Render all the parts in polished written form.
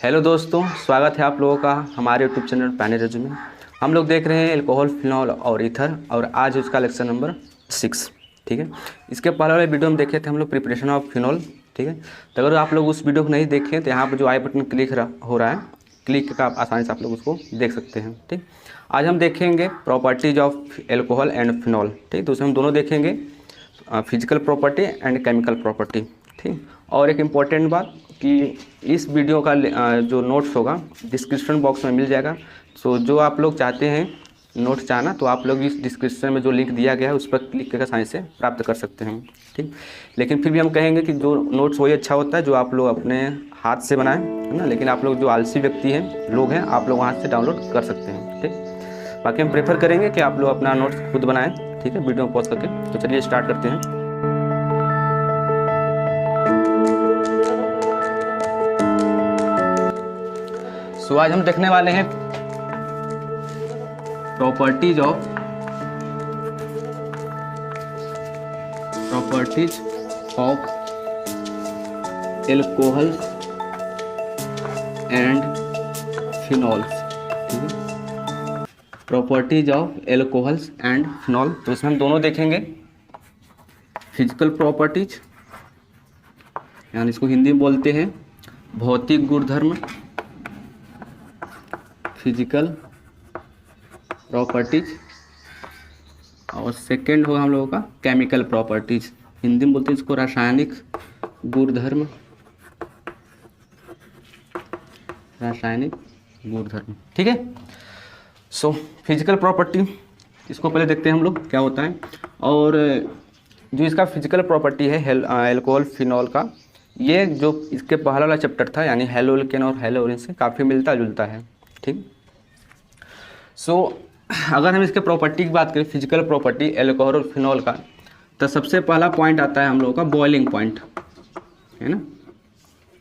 Hello दोस्तों, स्वागत है आप लोगों का हमारे यूट्यूब चैनल पैनी रिज्यू में। हम लोग देख रहे हैं अल्कोहल, फिनॉल और ईथर, और आज उसका लेक्चर नंबर 6। ठीक है, इसके पहले वाले वीडियो में देखे थे हम लोग प्रिपरेशन ऑफ फिनॉल। ठीक है, तो अगर आप लोग उस वीडियो को नहीं देखें तो यहाँ पर जो आई बटन क्लिक हो रहा है, क्लिक का आसानी से आप लोग उसको देख सकते हैं। ठीक, आज हम देखेंगे properties of alcohol and phenol. ठीक, तो उसमें हम दोनों देखेंगे, physical property and chemical property. ठीक, और एक इम्पॉर्टेंट बात कि इस वीडियो का जो नोट्स होगा डिस्क्रिप्शन बॉक्स में मिल जाएगा। सो जो आप लोग चाहते हैं नोट्स चाहना, तो आप लोग इस डिस्क्रिप्शन में जो लिंक दिया गया है उस पर क्लिक करके आसानी से प्राप्त कर सकते हैं। ठीक, लेकिन फिर भी हम कहेंगे कि जो नोट्स वही अच्छा होता है जो आप लोग अपने हाथ से बनाएं, है ना। लेकिन आप लोग जो आलसी व्यक्ति हैं, लोग हैं, आप लोग वहाँ से डाउनलोड कर सकते हैं। ठीक, बाकी हम प्रेफर करेंगे कि आप लोग अपना नोट्स खुद बनाएं। ठीक है, वीडियो पॉज करके। तो चलिए स्टार्ट करते हैं। सो आज हम देखने वाले हैं properties of alcohol and phenols. ठीक है, properties of alcohols and phenol. तो इसमें हम दोनों देखेंगे, फिजिकल प्रॉपर्टीज, यानी इसको हिंदी में बोलते हैं भौतिक गुणधर्म, फिजिकल प्रॉपर्टीज, और सेकंड होगा हम लोगों का केमिकल प्रॉपर्टीज, हिंदी में बोलते हैं इसको रासायनिक गुणधर्म, ठीक है। सो फिजिकल प्रॉपर्टी, इसको पहले देखते हैं हम लोग क्या होता है। और जो इसका फिजिकल प्रॉपर्टी है एल्कोहल फिनॉल का, ये जो इसके पहला वाला चैप्टर था यानी हेलोल्केन और हेलोरिन से काफ़ी मिलता जुलता है। ठीक, सो अगर हम इसके प्रॉपर्टी की बात करें, फिजिकल प्रॉपर्टी एल्कोहल और फिनॉल का, तो सबसे पहला पॉइंट आता है हम लोगों का बॉइलिंग पॉइंट, है ना।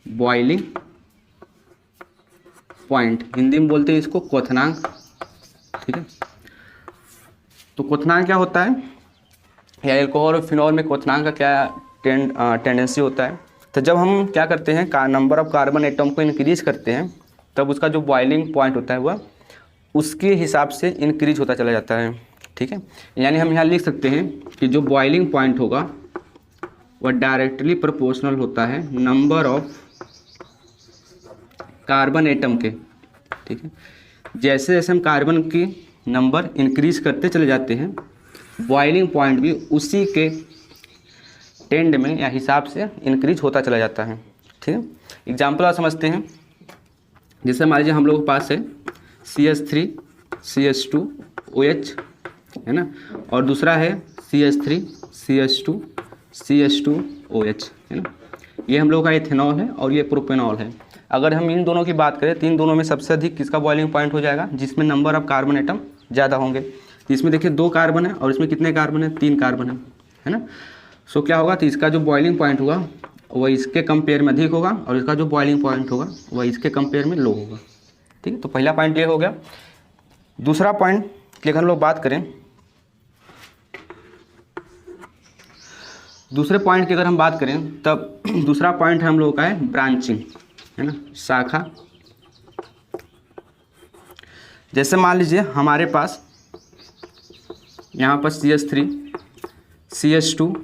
बॉइलिंग पॉइंट, हिंदी में बोलते हैं इसको क्वथनांक। ठीक है, तो क्वथनांक क्या होता है, या एल्कोहल और फिनॉल में क्वथनांक का क्या टेंडेंसी होता है। तो जब हम क्या करते हैं, नंबर ऑफ कार्बन एटम को इंक्रीज करते हैं, तब उसका जो बॉइलिंग पॉइंट होता है वह उसके हिसाब से इंक्रीज होता चला जाता है। ठीक है, यानी हम यहाँ लिख सकते हैं कि जो बॉइलिंग पॉइंट होगा वह डायरेक्टली प्रोपोर्शनल होता है नंबर ऑफ कार्बन एटम के। ठीक है, जैसे जैसे हम कार्बन की नंबर इंक्रीज करते चले जाते हैं, बॉइलिंग पॉइंट भी उसी के टेंड में या हिसाब से इंक्रीज होता चला जाता है। ठीक है, एग्जाम्पल आप समझते हैं, जैसे मान लीजिए हम लोग के पास है CH3 CH2 OH, है ना, और दूसरा है CH3 CH2 CH2 OH, है ना। ये हम लोग का इथेनॉल है और ये प्रोपेनॉल है। अगर हम इन दोनों की बात करें तो इन दोनों में सबसे अधिक किसका बॉइलिंग पॉइंट हो जाएगा, जिसमें नंबर ऑफ कार्बन एटम ज़्यादा होंगे। तो इसमें देखिए 2 कार्बन है और इसमें कितने कार्बन है, 3 कार्बन है ना। सो क्या होगा, तो इसका जो बॉइलिंग पॉइंट होगा वह इसके कंपेयर में अधिक होगा और इसका जो बॉइलिंग पॉइंट होगा वह इसके कंपेयर में लो होगा। ठीक है, तो पहला पॉइंट ये हो गया। दूसरा पॉइंट की अगर हम लोग बात करें, दूसरे पॉइंट की अगर हम बात करें, तब दूसरा पॉइंट हम लोगों का है ब्रांचिंग, है ना, शाखा। जैसे मान लीजिए हमारे पास यहाँ पर CH3 CH2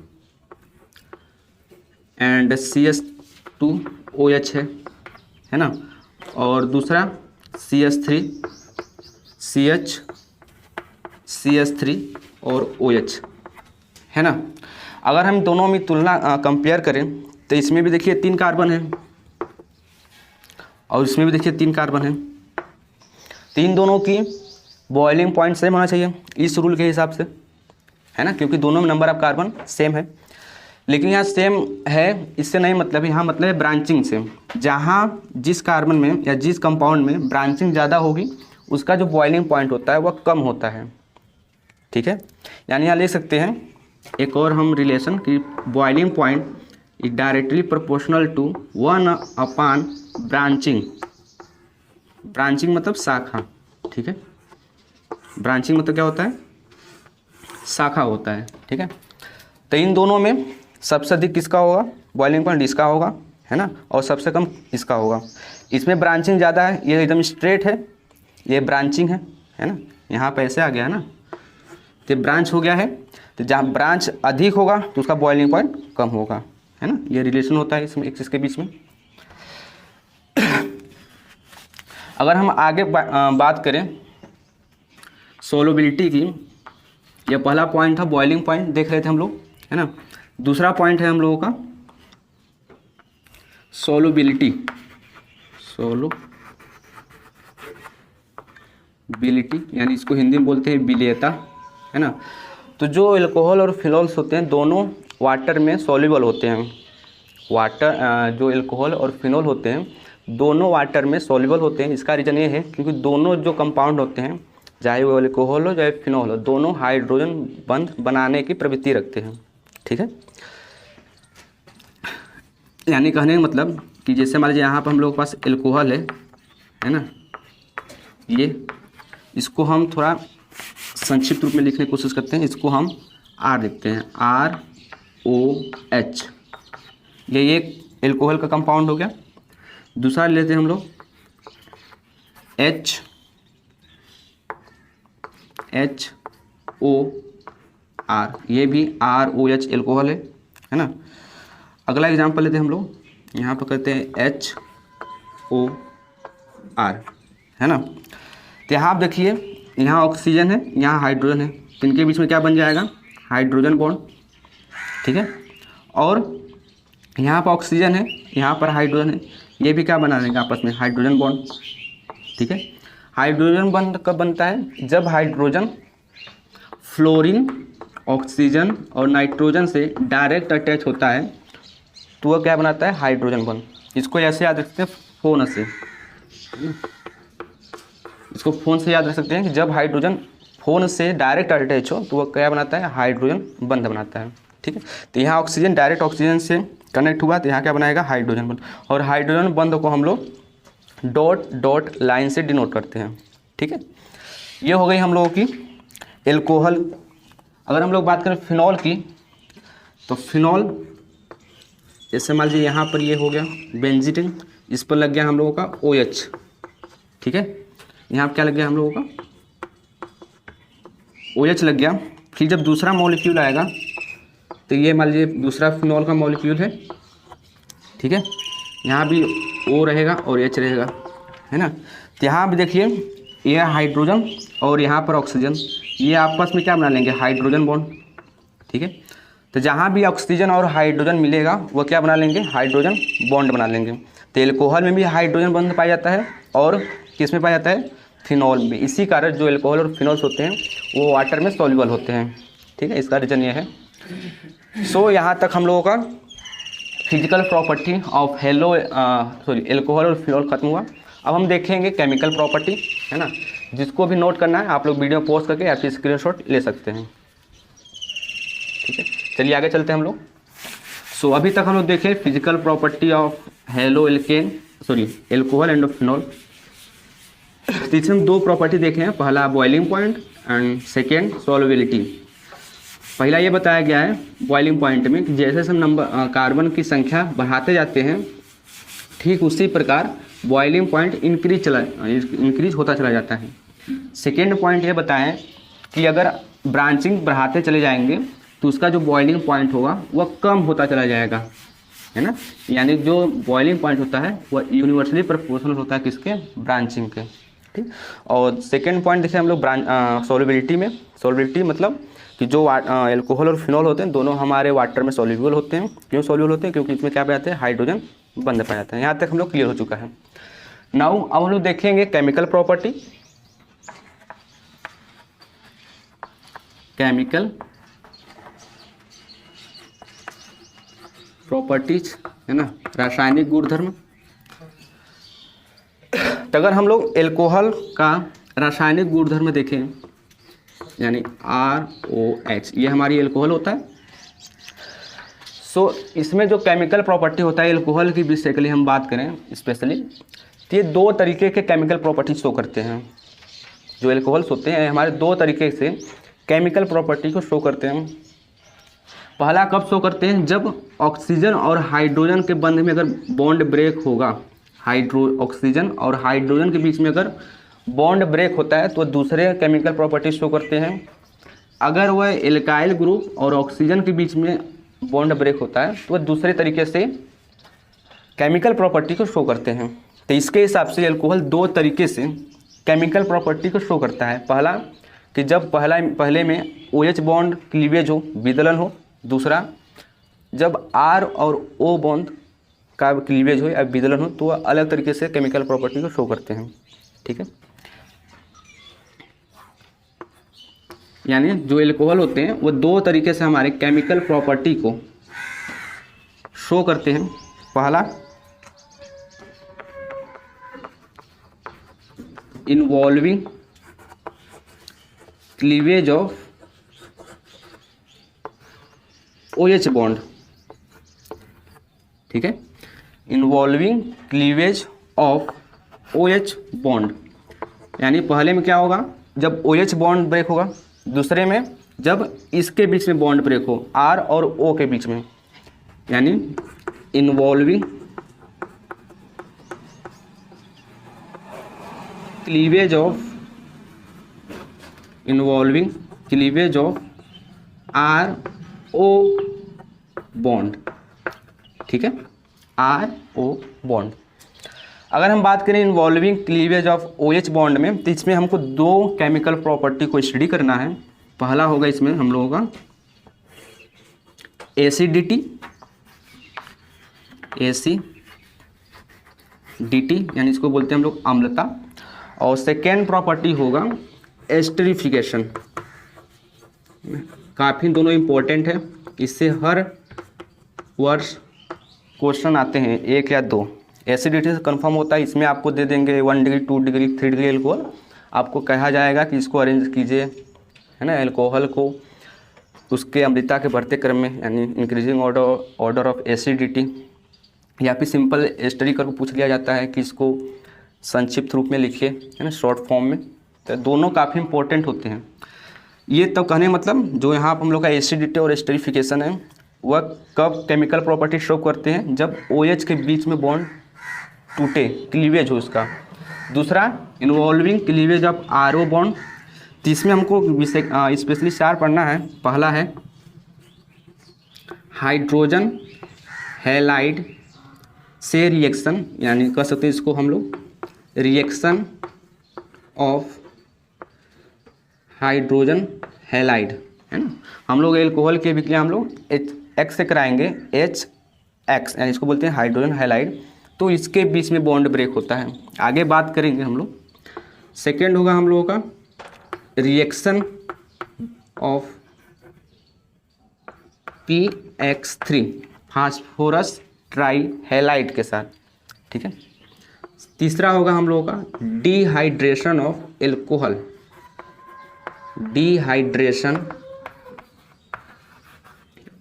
and CH2 OH है ना, और दूसरा CH3 CH CH3 और OH, है ना। अगर हम दोनों में तुलना कंपेयर करें तो इसमें भी देखिए 3 कार्बन है और इसमें भी देखिए 3 कार्बन है। तीन दोनों की बॉइलिंग पॉइंट सेम होना चाहिए इस रूल के हिसाब से, है ना, क्योंकि दोनों में नंबर ऑफ कार्बन सेम है। लेकिन यहाँ सेम है इससे नहीं मतलब, यहाँ मतलब है ब्रांचिंग से। जहाँ जिस कार्बन में या जिस कंपाउंड में ब्रांचिंग ज़्यादा होगी उसका जो बॉइलिंग पॉइंट होता है वह कम होता है। ठीक है, यानी यहाँ ले सकते हैं एक और हम रिलेशन कि boiling point is directly proportional to 1/ब्रांचिंग। ब्रांचिंग मतलब शाखा। ठीक है, ब्रांचिंग मतलब क्या होता है, शाखा होता है। ठीक है, तो इन दोनों में सबसे अधिक किसका होगा, बॉइलिंग पॉइंट इसका होगा, है ना, और सबसे कम इसका होगा। इसमें ब्रांचिंग ज़्यादा है, ये एकदम स्ट्रेट है, ये ब्रांचिंग है ना, यहाँ पे ऐसे आ गया है ना, तो ब्रांच हो गया है। तो जहाँ ब्रांच अधिक होगा तो उसका बॉइलिंग पॉइंट कम होगा, है ना, ये रिलेशन होता है इसमें एक चीज़ के बीच में। अगर हम आगे बात करें सोलबिलिटी की, ये पहला पॉइंट था बॉइलिंग पॉइंट देख रहे थे हम लोग, है ना। दूसरा पॉइंट है हम लोगों का सोलबिलिटी, यानी इसको हिंदी में बोलते हैं विलेयता, है ना। तो जो एल्कोहल और फिनॉल्स होते हैं दोनों वाटर में सॉल्युबल होते हैं। जो एल्कोहल और फिनॉल होते हैं दोनों वाटर में सॉल्युबल होते हैं। इसका रीज़न ये है क्योंकि दोनों जो कंपाउंड होते हैं, चाहे वो एल्कोहल हो चाहे फिनॉल हो, दोनों हाइड्रोजन बंध बनाने की प्रवृत्ति रखते हैं, ठीक है। यानी कहने का मतलब कि जैसे मान लीजिए यहाँ पर हम लोग के पास एल्कोहल है ना, ये इसको हम थोड़ा संक्षिप्त रूप में लिखने की कोशिश करते हैं। इसको हम R लिखते हैं, ROH, ये एक एल्कोहल का कंपाउंड हो गया। दूसरा लेते हैं हम लोग HOR, ये भी ROH एल्कोहल है ना। अगला एग्जांपल लेते हैं हम लोग, यहाँ पर करते हैं HOR, है ना। तो यहाँ आप देखिए, यहाँ ऑक्सीजन है, यहाँ हाइड्रोजन है, तो इनके बीच में क्या बन जाएगा, हाइड्रोजन बॉन्ड, ठीक है। और यहाँ पर ऑक्सीजन है, यहाँ पर हाइड्रोजन है, ये भी क्या बना देंगे आपस में, हाइड्रोजन बॉन्ड, ठीक है। हाइड्रोजन बॉन्ड कब बनता है, जब हाइड्रोजन फ्लोरीन, ऑक्सीजन और नाइट्रोजन से डायरेक्ट अटैच होता है तो वह क्या बनाता है, हाइड्रोजन बॉन्ड। इसको ऐसे याद रखते हैं फोन से, इसको फोन से याद रख सकते हैं कि जब हाइड्रोजन फोन से डायरेक्ट अटैच हो तो वह क्या बनाता है, हाइड्रोजन बंध बनाता है, ठीक है। तो यहाँ ऑक्सीजन डायरेक्ट ऑक्सीजन से कनेक्ट हुआ तो यहाँ क्या बनाएगा, हाइड्रोजन बंध। और हाइड्रोजन बंध को हम लोग डॉट डॉट लाइन से डिनोट करते हैं, ठीक है। ये हो गई हम लोगों की एल्कोहल। अगर हम लोग बात करें फिनॉल की, तो फिनॉल जैसे मान लीजिए यहाँ पर ये हो गया बेंजीन, इस पर लग गया हम लोगों का OH, ठीक है। यहाँ पर क्या लग गया हम लोगों का, OH लग गया। फिर जब दूसरा मॉलिक्यूल आएगा तो ये मान लीजिए दूसरा फिनॉल का मॉलिक्यूल है, ठीक है। यहाँ भी O रहेगा और H रहेगा, है ना। तो यहाँ भी देखिए, ये हाइड्रोजन और यहाँ पर ऑक्सीजन, ये आपस में क्या बना लेंगे, हाइड्रोजन बॉन्ड, ठीक है। तो जहाँ भी ऑक्सीजन और हाइड्रोजन मिलेगा वो क्या बना लेंगे, हाइड्रोजन बॉन्ड बना लेंगे। तो एल्कोहल में भी हाइड्रोजन बॉन्ड पाया जाता है और किस में पाया जाता है, फिनॉल में। इसी कारण जो एल्कोहल और फिनॉल्स होते हैं वो वाटर में सॉल्युबल होते हैं, ठीक है। इसका रीज़न ये है। सो यहाँ तक हम लोगों का फिजिकल प्रॉपर्टी ऑफ एल्कोहल और फिनॉल खत्म हुआ। अब हम देखेंगे केमिकल प्रॉपर्टी, है ना। जिसको भी नोट करना है आप लोग वीडियो पॉज करके या फिर स्क्रीनशॉट ले सकते हैं, ठीक है। चलिए आगे चलते हैं हम लोग। सो अभी तक हम लोग देखें physical property of alcohol and phenol. तो इसमें दो प्रॉपर्टी देखे हैं, पहला boiling point and second solubility. पहला ये बताया गया है बॉइलिंग पॉइंट में कि जैसे हम कार्बन की संख्या बढ़ाते जाते हैं ठीक उसी प्रकार बॉइलिंग पॉइंट इंक्रीज होता चला जाता है। सेकेंड पॉइंट ये बताएं कि अगर ब्रांचिंग बढ़ाते चले जाएंगे तो उसका जो बॉइलिंग पॉइंट होगा वह कम होता चला जाएगा, है ना। यानी जो बॉइलिंग पॉइंट होता है वह यूनिवर्सली प्रोपोर्शनल होता है किसके, ब्रांचिंग के, ठीक। और सेकेंड पॉइंट देखें हम लोग सॉल्युबिलिटी में। सॉल्युबिलिटी मतलब कि जो एल्कोहल और फिनॉल होते हैं दोनों हमारे वाटर में सॉल्युबल होते हैं। क्यों सॉल्युबल होते हैं, क्योंकि इसमें क्या पाए जाते हैं, हाइड्रोजन बंध पाए जाते हैं। यहाँ तक हम लोग क्लियर हो चुका है। नाउ अब हम लोग देखेंगे केमिकल प्रॉपर्टी। केमिकल प्रॉपर्टीज, है ना, रासायनिक गुणधर्म। तो अगर हम लोग एल्कोहल का रासायनिक गुणधर्म देखें यानी ROH, ये हमारी एल्कोहल होता है। सो इसमें जो केमिकल प्रॉपर्टी होता है एल्कोहल की बेसिकली हम बात करें स्पेशली, तो ये दो तरीके के केमिकल प्रॉपर्टी शो करते हैं। जो एल्कोहल्स होते हैं हमारे दो तरीके से केमिकल प्रॉपर्टी को शो करते हैं। पहला कब शो करते हैं, जब ऑक्सीजन और हाइड्रोजन के बंध में अगर बॉन्ड ब्रेक होगा, ऑक्सीजन और हाइड्रोजन के बीच में अगर बॉन्ड ब्रेक होता है तो दूसरे केमिकल प्रॉपर्टी शो करते हैं। अगर वह एल्काइल ग्रुप और ऑक्सीजन के बीच में बॉन्ड ब्रेक होता है तो वह दूसरे तरीके से केमिकल प्रॉपर्टी को शो करते हैं। तो इसके हिसाब से एल्कोहल दो तरीके से केमिकल प्रॉपर्टी को शो करता है। पहला कि जब पहले में OH बॉन्ड क्लीवेज हो, विदलन हो। दूसरा जब R और O बॉन्ड का क्लीवेज हो या विदलन हो तो वह अलग तरीके से केमिकल प्रॉपर्टी को शो करते हैं। ठीक है, यानी जो एल्कोहल होते हैं वो दो तरीके से हमारे केमिकल प्रॉपर्टी को शो करते हैं। पहला involving cleavage of OH bond. ठीक है, involving cleavage of OH bond, यानी पहले में क्या होगा, जब OH बॉन्ड ब्रेक होगा। दूसरे में जब इसके बीच में बॉन्ड ब्रेक हो, R और O के बीच में, यानी involving cleavage of RO bond. ठीक है, RO बॉन्ड। अगर हम बात करें involving cleavage of OH bond में, तो इसमें हमको दो केमिकल प्रॉपर्टी को स्टडी करना है। पहला होगा इसमें हम लोगों का एसिडिटी, यानी इसको बोलते हैं हम लोग अम्लता। और सेकेंड प्रॉपर्टी होगा एस्टरिफिकेशन। काफ़ी दोनों इम्पोर्टेंट है, इससे हर वर्ष क्वेश्चन आते हैं, एक या दो। एसिडिटी से कंफर्म होता है, इसमें आपको दे देंगे 1 डिग्री 2 डिग्री 3 डिग्री एल्कोहल। आपको कहा जाएगा कि इसको अरेंज कीजिए, है ना, एल्कोहल को उसके अम्लता के बढ़ते क्रम में, यानी इंक्रीजिंग ऑर्डर ऑफ एसिडिटी, या फिर सिंपल एस्टरी करके पूछ लिया जाता है कि इसको संक्षिप्त रूप में लिखिए, है ना, शॉर्ट फॉर्म में। तो दोनों काफ़ी इंपॉर्टेंट होते हैं। ये तब कहने मतलब जो यहाँ पर हम लोग का एसिडिटी और एस्टरिफिकेशन है वह कब केमिकल प्रॉपर्टी शो करते हैं, जब OH के बीच में बॉन्ड टूटे, क्लीवेज हो उसका। दूसरा involving cleavage of RO bond. तो इसमें हमको स्पेशली 4 पढ़ना है। पहला है हाइड्रोजन हैलाइड से रिएक्शन, यानी कह सकते हैं इसको हम लोग रिएक्शन ऑफ हाइड्रोजन हैलाइड, है ना। हम लोग एल्कोहल के भी हम लोग X से कराएंगे, HX, यानी इसको बोलते हैं हाइड्रोजन हैलाइड। तो इसके बीच में बॉन्ड ब्रेक होता है, आगे बात करेंगे हम लोग। सेकेंड होगा हम लोगों का रिएक्शन ऑफ PX3 फास्फोरस ट्राईहैलाइड के साथ। ठीक है, तीसरा होगा हम लोगों का dehydration of alcohol, dehydration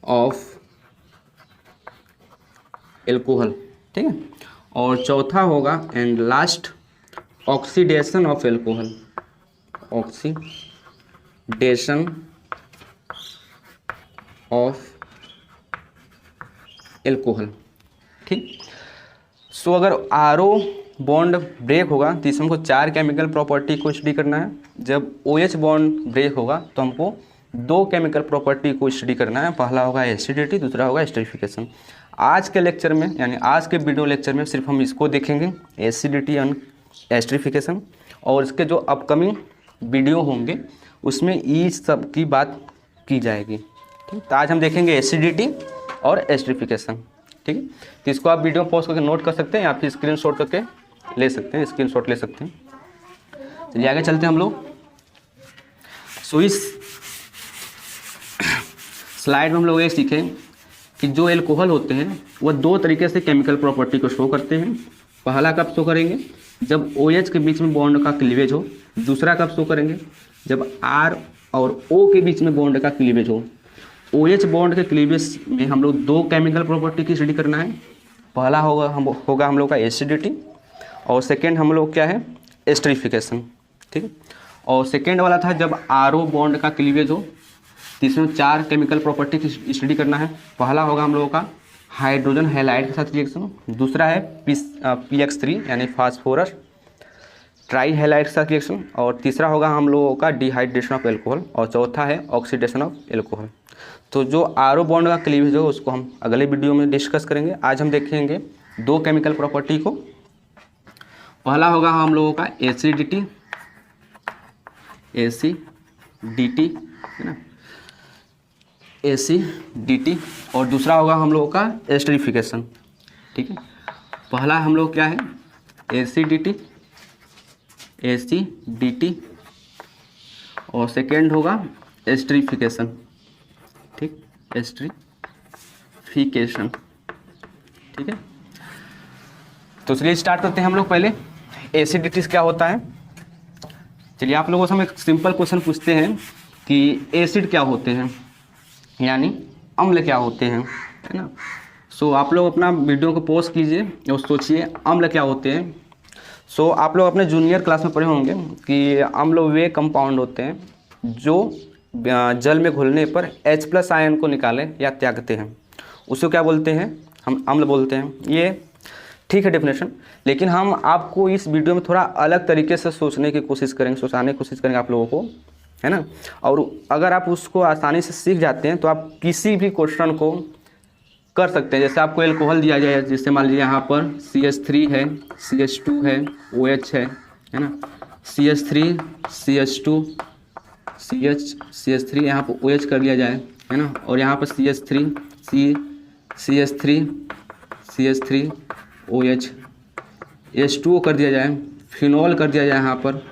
of alcohol. ठीक है, और चौथा होगा and last oxidation of alcohol, oxidation of alcohol. ठीक, सो अगर RO बॉन्ड ब्रेक होगा तो इसमें हमको 4 केमिकल प्रॉपर्टी को स्टडी करना है। जब OH बॉन्ड ब्रेक होगा तो हमको 2 केमिकल प्रॉपर्टी को स्टडी करना है। पहला होगा एसिडिटी, दूसरा होगा एस्टरिफिकेशन। आज के लेक्चर में, यानी आज के वीडियो लेक्चर में सिर्फ हम इसको देखेंगे, एसिडिटी एंड एस्टरिफिकेशन। और इसके जो अपकमिंग वीडियो होंगे उसमें इस सब की बात की जाएगी। ठीक, तो आज हम देखेंगे एसिडिटी और एस्टरिफिकेशन। ठीक है, तो इसको आप वीडियो पॉज करके नोट कर सकते हैं या फिर स्क्रीनशॉट करके ले सकते हैं, स्क्रीनशॉट ले सकते हैं। चलिए आगे चलते हैं हम लोग। सो इस स्लाइड में हम लोग ये सीखें कि जो एल्कोहल होते हैं वह 2 तरीके से केमिकल प्रॉपर्टी को शो करते हैं। पहला कब शो करेंगे, जब OH के बीच में बॉन्ड का क्लीवेज हो। दूसरा कब शो करेंगे, जब R और O के बीच में बॉन्ड का क्लीवेज हो। OH बॉन्ड के क्लीवेज में हम लोग 2 केमिकल प्रॉपर्टी की स्टडी करना है। पहला होगा हम लोग का एसिडिटी, और सेकेंड हम लोग क्या है, एस्टरिफिकेशन। ठीक है, और सेकेंड वाला था जब RO बॉन्ड का क्लीवेज हो, तो इसमें 4 केमिकल प्रॉपर्टी की स्टडी करना है। पहला होगा हम लोगों का हाइड्रोजन हैलाइड के साथ रिएक्शन, दूसरा है PX3 यानी फास्फोरस ट्राई हैलाइड के साथ रिएक्शन, और तीसरा होगा हम लोगों का डिहाइड्रेशन ऑफ एल्कोहल, और चौथा है ऑक्सीडेशन ऑफ एल्कोहल। तो जो आरो बॉन्ड का क्लीवेज होगा उसको हम अगले वीडियो में डिस्कस करेंगे। आज हम देखेंगे 2 केमिकल प्रॉपर्टी को। पहला होगा हम लोगों का एसिडिटी है ना, एसिडिटी, और दूसरा होगा हम लोगों का एस्टरिफिकेशन। ठीक है, पहला हम लोग क्या है एसिडिटी और सेकेंड होगा एस्टरिफिकेशन। ठीक, एस्टरिफिकेशन। ठीक है, तो चलिए स्टार्ट करते हैं हम लोग। पहले एसिडिटी क्या होता है। चलिए आप लोगों से हम एक सिंपल क्वेश्चन पूछते हैं कि एसिड क्या होते हैं, यानी अम्ल क्या होते हैं, है ना। सो आप लोग अपना वीडियो को पॉज कीजिए और सोचिए अम्ल क्या होते हैं। सो आप लोग अपने जूनियर क्लास में पढ़े होंगे कि अम्ल वे कंपाउंड होते हैं जो जल में घुलने पर H+ आयन को निकाले या त्यागते हैं, उसको क्या बोलते हैं, हम अम्ल बोलते हैं। ये ठीक है डेफिनेशन, लेकिन हम आपको इस वीडियो में थोड़ा अलग तरीके से सोचने की कोशिश करेंगे, सोचाने की कोशिश करेंगे आप लोगों को, है ना। और अगर आप उसको आसानी से सीख जाते हैं तो आप किसी भी क्वेश्चन को कर सकते हैं। जैसे आपको एल्कोहल दिया जाए, जैसे मान लीजिए यहाँ पर CH3 है, CH2 है, OH है ना, CH3 CH2 CH3 यहाँ पर OH कर लिया जाए, है ना, और यहाँ पर CH3 OH H2O कर दिया जाए, फिनॉल कर दिया जाए। यहाँ पर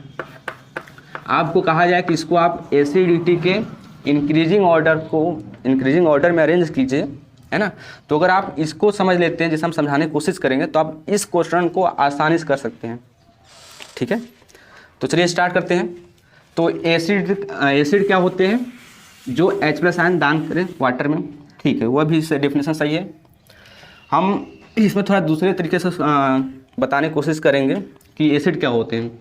आपको कहा जाए कि इसको आप एसिडिटी के इंक्रीजिंग ऑर्डर में अरेंज कीजिए, है ना। तो अगर आप इसको समझ लेते हैं, जैसे हम समझाने की कोशिश करेंगे, तो आप इस क्वेश्चन को आसानी से कर सकते हैं। ठीक है, तो चलिए स्टार्ट करते हैं। तो एसिड क्या होते हैं, जो H+ आयन दान करें वाटर में। ठीक है, वह भी डेफिनेशन सही है। हम इसमें थोड़ा दूसरे तरीके से बताने की कोशिश करेंगे कि एसिड क्या होते हैं।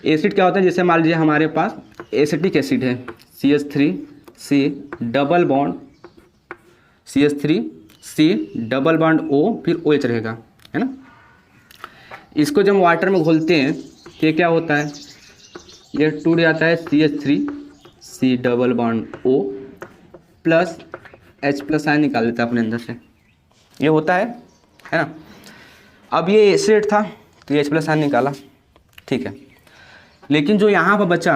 एसिड क्या होता है, जैसे मान लीजिए हमारे पास एसिटिक एसिड है CH3C double bond CH3C double bond O फिर OH रहेगा, है ना। इसको जब वाटर में घोलते हैं तो ये क्या होता है, ये टूट जाता है CH3C double bond O plus H+ ion निकाल देता है अपने अंदर से, ये होता है ना। अब ये एसिड था तो ये H+ आयन निकाला, ठीक है। लेकिन जो यहाँ पर बचा,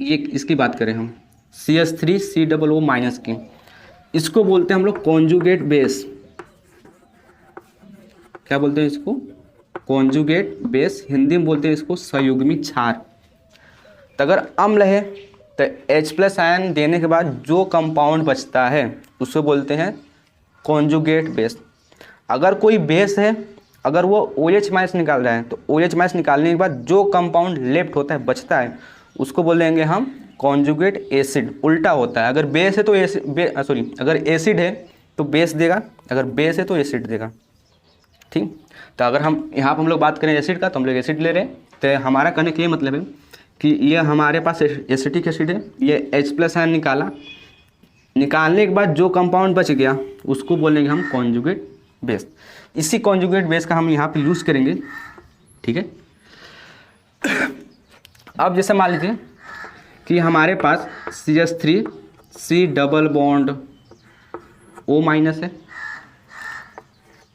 ये इसकी बात करें हम CH3COO- की, इसको बोलते हैं हम लोग कॉन्जुगेट बेस। क्या बोलते हैं इसको, कॉन्जुगेट बेस। हिंदी में बोलते हैं इसको संयुग्मी क्षार। तो अगर अम्ल है तो H+ आयन देने के बाद जो कंपाउंड बचता है उसको बोलते हैं कॉन्जुगेट बेस। अगर कोई बेस है, अगर वो OH- निकाल रहा है तो OH- निकालने के बाद जो कंपाउंड लेफ्ट होता है, बचता है, उसको बोलेंगे हम कॉन्जुगेट एसिड। उल्टा होता है, अगर बेस है तो अगर एसिड है तो बेस देगा, अगर बेस है तो एसिड देगा। ठीक, तो अगर हम यहाँ पर हम लोग बात करें एसिड का, तो हम लोग एसिड ले रहे हैं। तो हमारा कहने का ये मतलब है कि ये हमारे पास एसिटिक एसिड है, ये H+ आयन निकालने के बाद जो कंपाउंड बच गया उसको बोलेंगे हम कॉन्जुगेट बेस। इसी कॉन्जुगेट बेस का हम यहाँ पे यूज़ करेंगे। ठीक है, अब जैसे मान लीजिए कि हमारे पास CH3C डबल बॉन्ड O- है,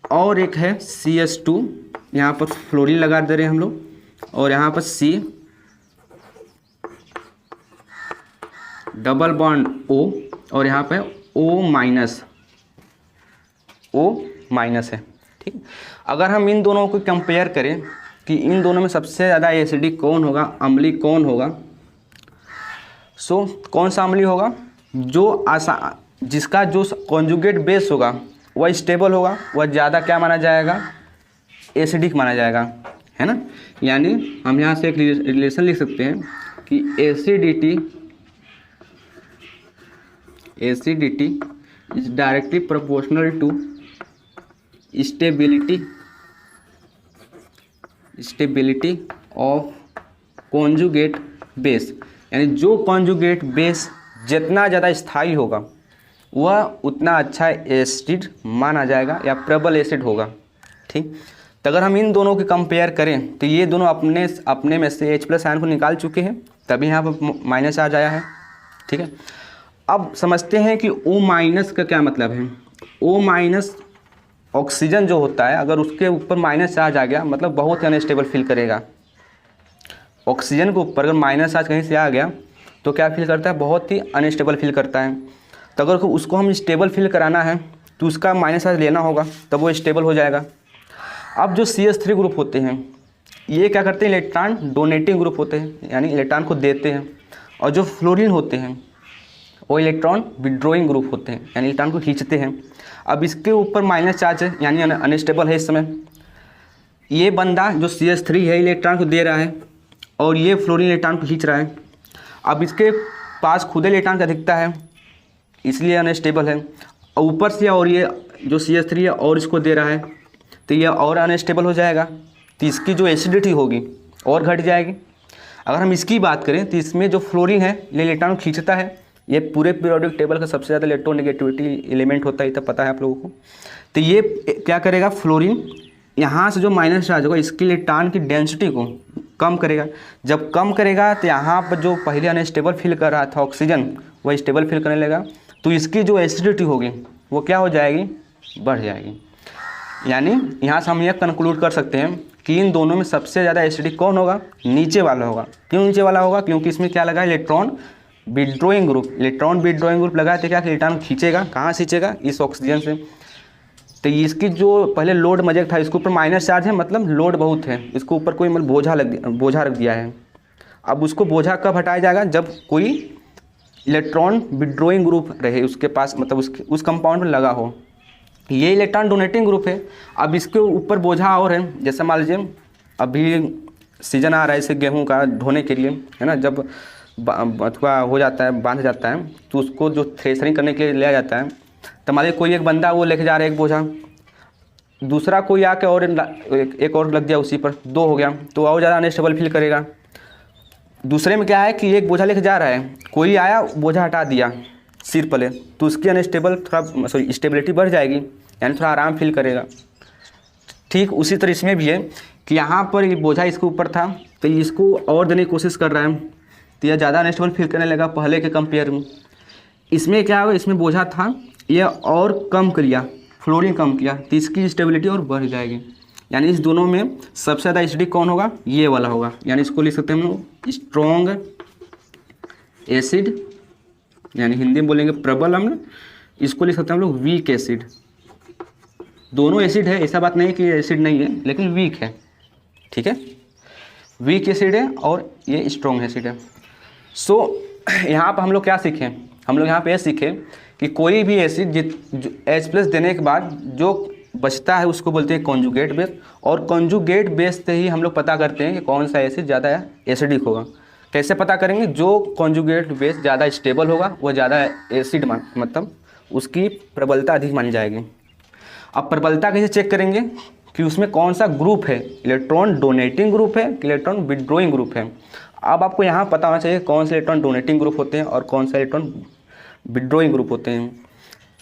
और एक है CH2, यहाँ पर फ्लोरीन लगा दे रहे हैं हम लोग, और यहाँ पर C डबल बॉन्ड O, और यहाँ पे O- है। ठीक, अगर हम इन दोनों को कंपेयर करें कि इन दोनों में सबसे ज़्यादा एसिडिक कौन होगा, अम्ली कौन होगा, सो कौन सा अम्ली होगा, जिसका जो कॉन्जुगेट बेस होगा वह स्टेबल होगा, वह ज़्यादा क्या माना जाएगा, एसिडिक माना जाएगा, है ना। यानी हम यहाँ से एक रिलेशन लिख सकते हैं कि acidity is directly proportional to stability of conjugate base. यानी जो कॉन्जुगेट बेस जितना ज़्यादा स्थायी होगा वह उतना अच्छा एसिड माना जाएगा या प्रबल एसिड होगा। ठीक, तो अगर हम इन दोनों की कंपेयर करें तो ये दोनों अपने अपने में से H+ आयन को निकाल चुके हैं, तभी यहाँ पर माइनस चार्ज आया है। ठीक है, अब समझते हैं कि O- का क्या मतलब है। O- ऑक्सीजन जो होता है, अगर उसके ऊपर माइनस चार्ज आ गया मतलब बहुत ही अनस्टेबल फील करेगा। ऑक्सीजन के ऊपर अगर माइनस चार्ज कहीं से आ गया तो क्या फील करता है, बहुत ही अनस्टेबल फील करता है। तो अगर उसको हम स्टेबल फील कराना है तो उसका माइनस चार्ज लेना होगा, तब वो स्टेबल हो जाएगा। अब जो CH3 ग्रुप होते हैं ये क्या करते हैं, इलेक्ट्रॉन डोनेटिंग ग्रुप होते हैं, यानी इलेक्ट्रॉन को देते हैं। और जो फ्लोरीन होते हैं वो इलेक्ट्रॉन विड्रॉइंग ग्रुप होते हैं, यानी इलेक्ट्रॉन को खींचते हैं। अब इसके ऊपर माइनस चार्ज है यानी अनस्टेबल है इस समय। ये बंदा जो CH3 है इलेक्ट्रॉन को दे रहा है और ये फ्लोरीन इलेक्ट्रॉन को खींच रहा है। अब इसके पास खुद इलेक्ट्रॉन की अधिकता है इसलिए अनस्टेबल है, और ऊपर से और ये जो CH3 है और इसको दे रहा है तो ये और अनस्टेबल हो जाएगा, तो इसकी जो एसिडिटी होगी और घट जाएगी। अगर हम इसकी बात करें तो इसमें जो फ्लोरीन है ये इलेक्ट्रॉन को खींचता है। ये पूरे पीरियोडिक टेबल का सबसे ज़्यादा इलेक्ट्रोनेगेटिविटी एलिमेंट होता है, ये तो पता है आप लोगों को। तो ये क्या करेगा, फ्लोरीन यहाँ से जो माइनस चार्ज होगा इसके इलेक्ट्रॉन की डेंसिटी को कम करेगा। जब कम करेगा तो यहाँ पर जो पहले अनस्टेबल फील कर रहा था ऑक्सीजन वह स्टेबल फील करने लगेगा, तो इसकी जो एसिडिटी होगी वो क्या हो जाएगी, बढ़ जाएगी। यानी यहाँ से हम यह कंक्लूड कर सकते हैं कि इन दोनों में सबसे ज़्यादा एसिडिक कौन होगा, नीचे वाला होगा। क्यों नीचे वाला होगा, क्योंकि इसमें क्या लगा, electron withdrawing group. Electron withdrawing group लगा तो क्या इलेक्ट्रॉन खींचेगा, कहाँ से खींचेगा, इस ऑक्सीजन से। तो इसकी जो पहले लोड मजेक था इसके ऊपर माइनस चार्ज है, मतलब लोड बहुत है, इसके ऊपर कोई मतलब बोझा रख दिया है। अब उसको बोझा कब हटाया जाएगा, जब कोई इलेक्ट्रॉन विड्रॉइंग ग्रुप रहे उसके पास, मतलब उस कंपाउंड में लगा हो। ये इलेक्ट्रॉन डोनेटिंग ग्रुप है। अब इसके ऊपर बोझा और है, जैसे मान लीजिए अभी सीजन आ रहा है इसे गेहूं का ढोने के लिए, है ना, जब अथवा हो जाता है, बांध जाता है, तो उसको जो थ्रेशरिंग करने के लिए लिया जाता है, तो मान लीजिए कोई एक बंदा वो लेके जा रहा है एक बोझा, दूसरा कोई आके और एक और लग गया उसी पर, 2 हो गया, तो और ज़्यादा अनस्टेबल फील करेगा। दूसरे में क्या है कि एक बोझा लेके जा रहा है, कोई आया बोझा हटा दिया सिर पले, तो उसकी अनस्टेबल थोड़ा स्टेबिलिटी बढ़ जाएगी, यानी थोड़ा आराम फील करेगा। ठीक उसी तरह इसमें भी है कि यहाँ पर ये बोझा इसके ऊपर था तो इसको और देने की कोशिश कर रहा है, तो यह ज़्यादा अनस्टेबल फील करने लगा पहले के कंपेयर में। इसमें क्या होगा, इसमें बोझा था यह और कम किया, फ्लोरीन कम किया, तो इसकी स्टेबिलिटी और बढ़ जाएगी। यानी इस दोनों में सबसे ज़्यादा एसिडिक कौन होगा, ये वाला होगा। यानी इसको लिख सकते हैं हम लोग स्ट्रॉन्ग एसिड, यानी हिंदी में बोलेंगे प्रबल अम्ल। इसको लिख सकते हैं हम लोग वीक एसिड। दोनों एसिड है, ऐसा बात नहीं है कि एसिड नहीं है, लेकिन वीक है। ठीक है, वीक एसिड है और ये स्ट्रॉन्ग एसिड है। सो यहाँ पर हम लोग क्या सीखें, हम लोग यहाँ पे सीखे कि कोई भी एसिड H+ देने के बाद जो बचता है उसको बोलते हैं कॉन्जुगेट बेस, और कॉन्जुगेट बेस से ही हम लोग पता करते हैं कि कौन सा एसिड ज़्यादा एसिडिक होगा। कैसे पता करेंगे, जो कॉन्जुगेट बेस ज़्यादा स्टेबल होगा वो ज़्यादा एसिड मतलब उसकी प्रबलता अधिक मानी जाएगी। अब प्रबलता कैसे चेक करेंगे कि उसमें कौन सा ग्रुप है, इलेक्ट्रॉन डोनेटिंग ग्रुप है कि इलेक्ट्रॉन विड्रॉइंग ग्रुप है। अब आपको यहाँ पता होना चाहिए कौन से इलेक्ट्रॉन डोनेटिंग ग्रुप होते हैं और कौन सा इलेक्ट्रॉन विड्रॉइंग ग्रुप होते हैं।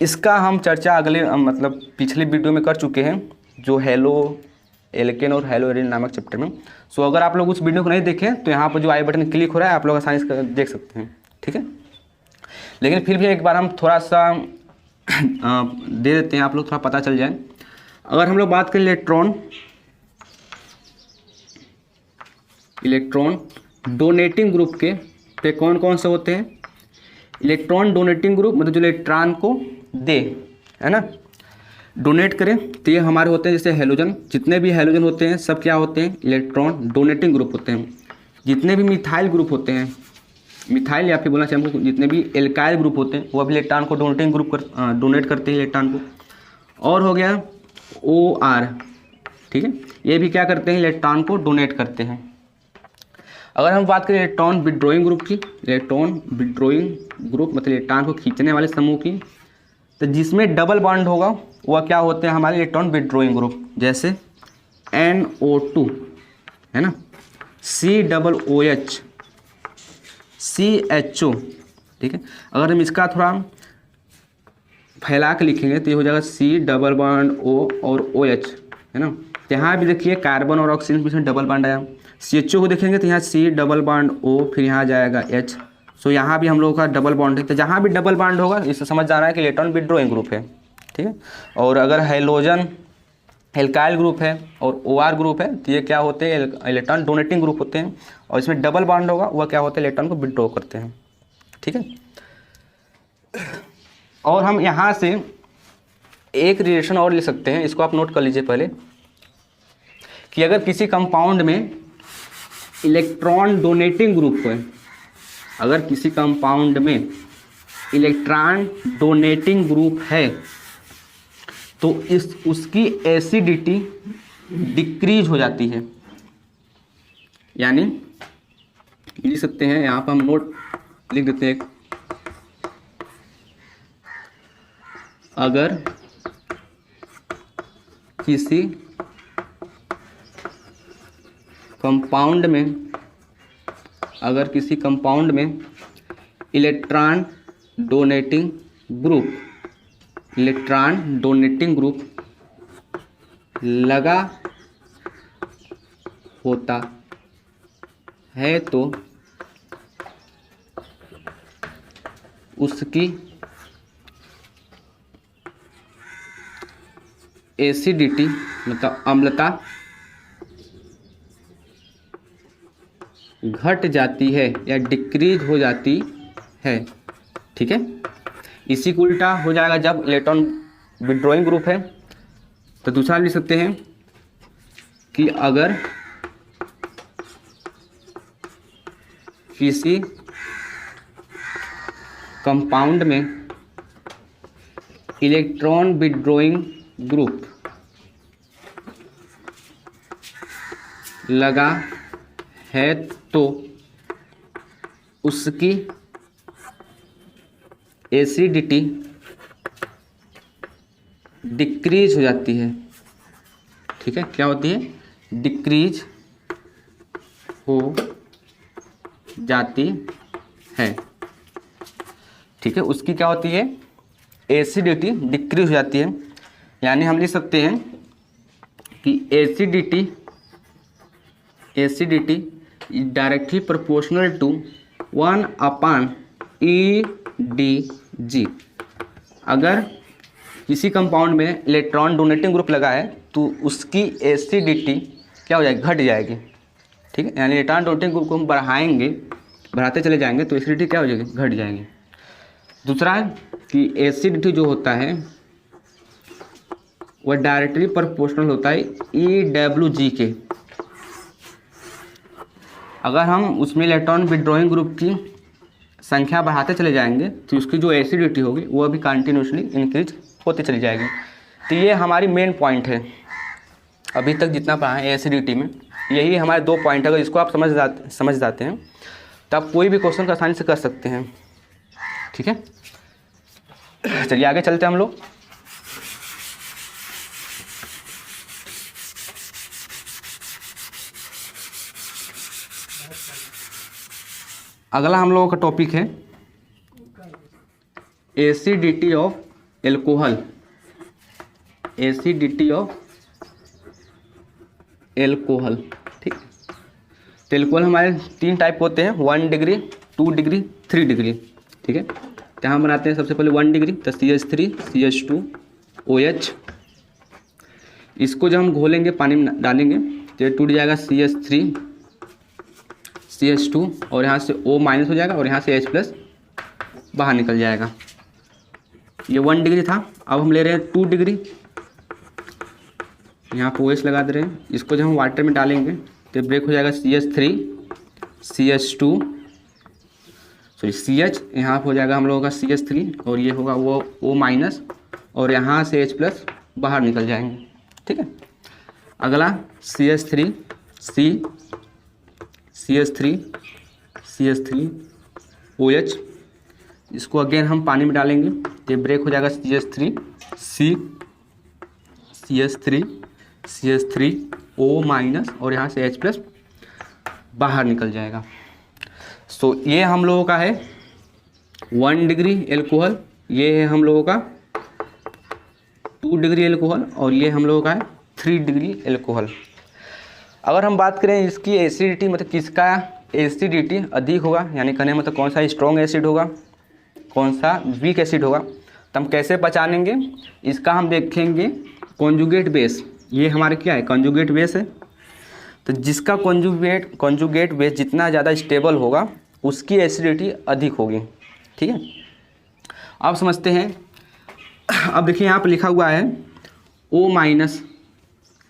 इसका हम चर्चा अगले मतलब पिछले वीडियो में कर चुके हैं, जो हेलो एल्केन और हेलो एरिन नामक चैप्टर में। सो अगर आप लोग उस वीडियो को नहीं देखें तो यहाँ पर जो आई बटन क्लिक हो रहा है आप लोग आसानी से देख सकते हैं। ठीक है, लेकिन फिर भी एक बार हम थोड़ा सा दे देते हैं, आप लोग थोड़ा पता चल जाए। अगर हम लोग बात करें इलेक्ट्रॉन डोनेटिंग ग्रुप के पे कौन कौन से होते हैं। इलेक्ट्रॉन डोनेटिंग ग्रुप मतलब जो इलेक्ट्रॉन को दे, है ना, डोनेट करें, तो ये हमारे होते हैं जैसे हेलोजन। जितने भी हेलोजन होते हैं सब क्या होते हैं, इलेक्ट्रॉन डोनेटिंग ग्रुप होते हैं। जितने भी मिथाइल ग्रुप होते हैं, मिथाइल या फिर बोलना चाहिए हमको, जितने भी एल्काइल ग्रुप होते हैं वो भी इलेक्ट्रॉन को डोनेटिंग ग्रुप डोनेट करते हैं इलेक्ट्रॉन को। और हो गया OR, ठीक है, ये भी क्या करते हैं, इलेक्ट्रॉन को डोनेट करते हैं। अगर हम बात करें इलेक्ट्रॉन विड्रॉइंग ग्रुप की, इलेक्ट्रॉन विड्रॉइंग ग्रुप मतलब इलेक्ट्रॉन को खींचने वाले समूह की, तो जिसमें डबल बॉन्ड होगा वह क्या होते हैं हमारे इलेक्ट्रॉन विड्रॉइंग ग्रुप, जैसे NO2 है ना, COOH, CHO, ठीक है। अगर हम इसका थोड़ा फैला के लिखेंगे तो ये हो जाएगा C डबल बॉन्ड O और OH, है ना। तो यहाँ भी देखिए कार्बन और ऑक्सीजन के बीच में डबल बॉन्ड आया। CHO को देखेंगे तो यहाँ C डबल बॉन्ड O, फिर यहाँ जाएगा H। सो यहाँ भी हम लोगों का डबल बॉन्ड है, तो जहाँ भी डबल बॉन्ड होगा इससे समझ जाना है कि इलेक्ट्रॉन विथड्रॉइंग ग्रुप है, ठीक है। और अगर हैलोजन एल्काइल ग्रुप है और OR ग्रुप है तो ये क्या होते हैं, इलेक्ट्रॉन डोनेटिंग ग्रुप होते हैं। और इसमें डबल बॉन्ड होगा वह क्या होता है, इलेक्ट्रॉन को विथड्रॉ करते हैं, ठीक है। और हम यहाँ से एक रिलेशन और ले सकते हैं, इसको आप नोट कर लीजिए पहले, कि अगर किसी कंपाउंड में इलेक्ट्रॉन डोनेटिंग ग्रुप है, अगर किसी कंपाउंड में इलेक्ट्रॉन डोनेटिंग ग्रुप है तो उसकी एसिडिटी डिक्रीज हो जाती है। यानी लिख सकते हैं, यहाँ पर हम नोट लिख देते हैं, अगर किसी कंपाउंड में इलेक्ट्रॉन डोनेटिंग ग्रुप लगा होता है तो उसकी एसिडिटी मतलब अम्लता घट जाती है या डिक्रीज हो जाती है, ठीक है। इसी को उल्टा हो जाएगा जब इलेक्ट्रॉन विथड्रॉइंग ग्रुप है। तो दूसरा लिख सकते हैं कि अगर किसी कंपाउंड में इलेक्ट्रॉन विथड्रॉइंग ग्रुप लगा है तो उसकी एसिडिटी डिक्रीज हो जाती है, ठीक है। क्या होती है, डिक्रीज हो जाती है, ठीक है। उसकी क्या होती है, एसिडिटी डिक्रीज हो जाती है। यानी हम लिख सकते हैं कि acidity directly proportional to 1/EdG। अगर किसी कंपाउंड में इलेक्ट्रॉन डोनेटिंग ग्रुप लगा है तो उसकी एसिडिटी क्या हो जाएगी, घट जाएगी, ठीक है। यानी इलेक्ट्रॉन डोनेटिंग ग्रुप को हम बढ़ाते चले जाएंगे तो एसिडिटी क्या हो जाएगी, घट जाएगी। दूसरा है कि एसिडिटी जो होता है वह डायरेक्टली प्रोपोर्शनल होता है EWG के। अगर हम उसमें इलेक्ट्रॉन विथड्रॉइंग ग्रुप की संख्या बढ़ाते चले जाएंगे तो उसकी जो एसिडिटी होगी वह भी कंटिन्यूसली इंक्रीज होती चली जाएगी। तो ये हमारी मेन पॉइंट है अभी तक जितना पढ़ा है एसिडिटी में, यही हमारे 2 पॉइंट। अगर इसको आप समझ जाते हैं तो आप कोई भी क्वेश्चन को आसानी से कर सकते हैं, ठीक है। चलिए आगे चलते हैं हम लोग। अगला हम लोगों का टॉपिक है acidity of alcohol. Acidity of alcohol, ठीक। तो एल्कोहल हमारे 3 टाइप होते हैं, 1 डिग्री, 2 डिग्री, 3 डिग्री, ठीक है। तो हम बनाते हैं सबसे पहले 1 डिग्री, तो CH3 CH2 OH। इसको जब हम घोलेंगे पानी में डालेंगे तो ये टूट जाएगा CH3 CH2 और यहाँ से O माइनस हो जाएगा और यहाँ से H प्लस बाहर निकल जाएगा। ये 1 डिग्री था। अब हम ले रहे हैं 2 डिग्री, यहाँ पे OH लगा दे रहे हैं। इसको जब हम वाटर में डालेंगे तो ब्रेक हो जाएगा CH3 CH2 सॉरी CH, यहाँ पे हो जाएगा हम लोगों का CH3 और ये होगा वो O माइनस और यहाँ से H प्लस बाहर निकल जाएंगे, ठीक है। अगला CH3 CH3 OH। इसको अगेन हम पानी में डालेंगे तो ब्रेक हो जाएगा CH3 O माइनस और यहाँ से H प्लस बाहर निकल जाएगा। सो ये हम लोगों का है 1 डिग्री एल्कोहल, ये है हम लोगों का 2 डिग्री एल्कोहल, और ये हम लोगों का है 3 डिग्री एल्कोहल। अगर हम बात करें इसकी एसिडिटी, मतलब किसका एसिडिटी अधिक होगा, यानी कहने मतलब कौन सा स्ट्रॉन्ग एसिड होगा, कौन सा वीक एसिड होगा, तो हम कैसे पहचानेंगे इसका, हम देखेंगे कॉन्जुगेट बेस। ये हमारे क्या है, कॉन्जुगेट बेस है। तो जिसका कॉन्जुगेट बेस जितना ज़्यादा स्टेबल होगा उसकी एसिडिटी अधिक होगी। ठीक है, अब समझते हैं। अब देखिए यहाँ पर लिखा हुआ है O-,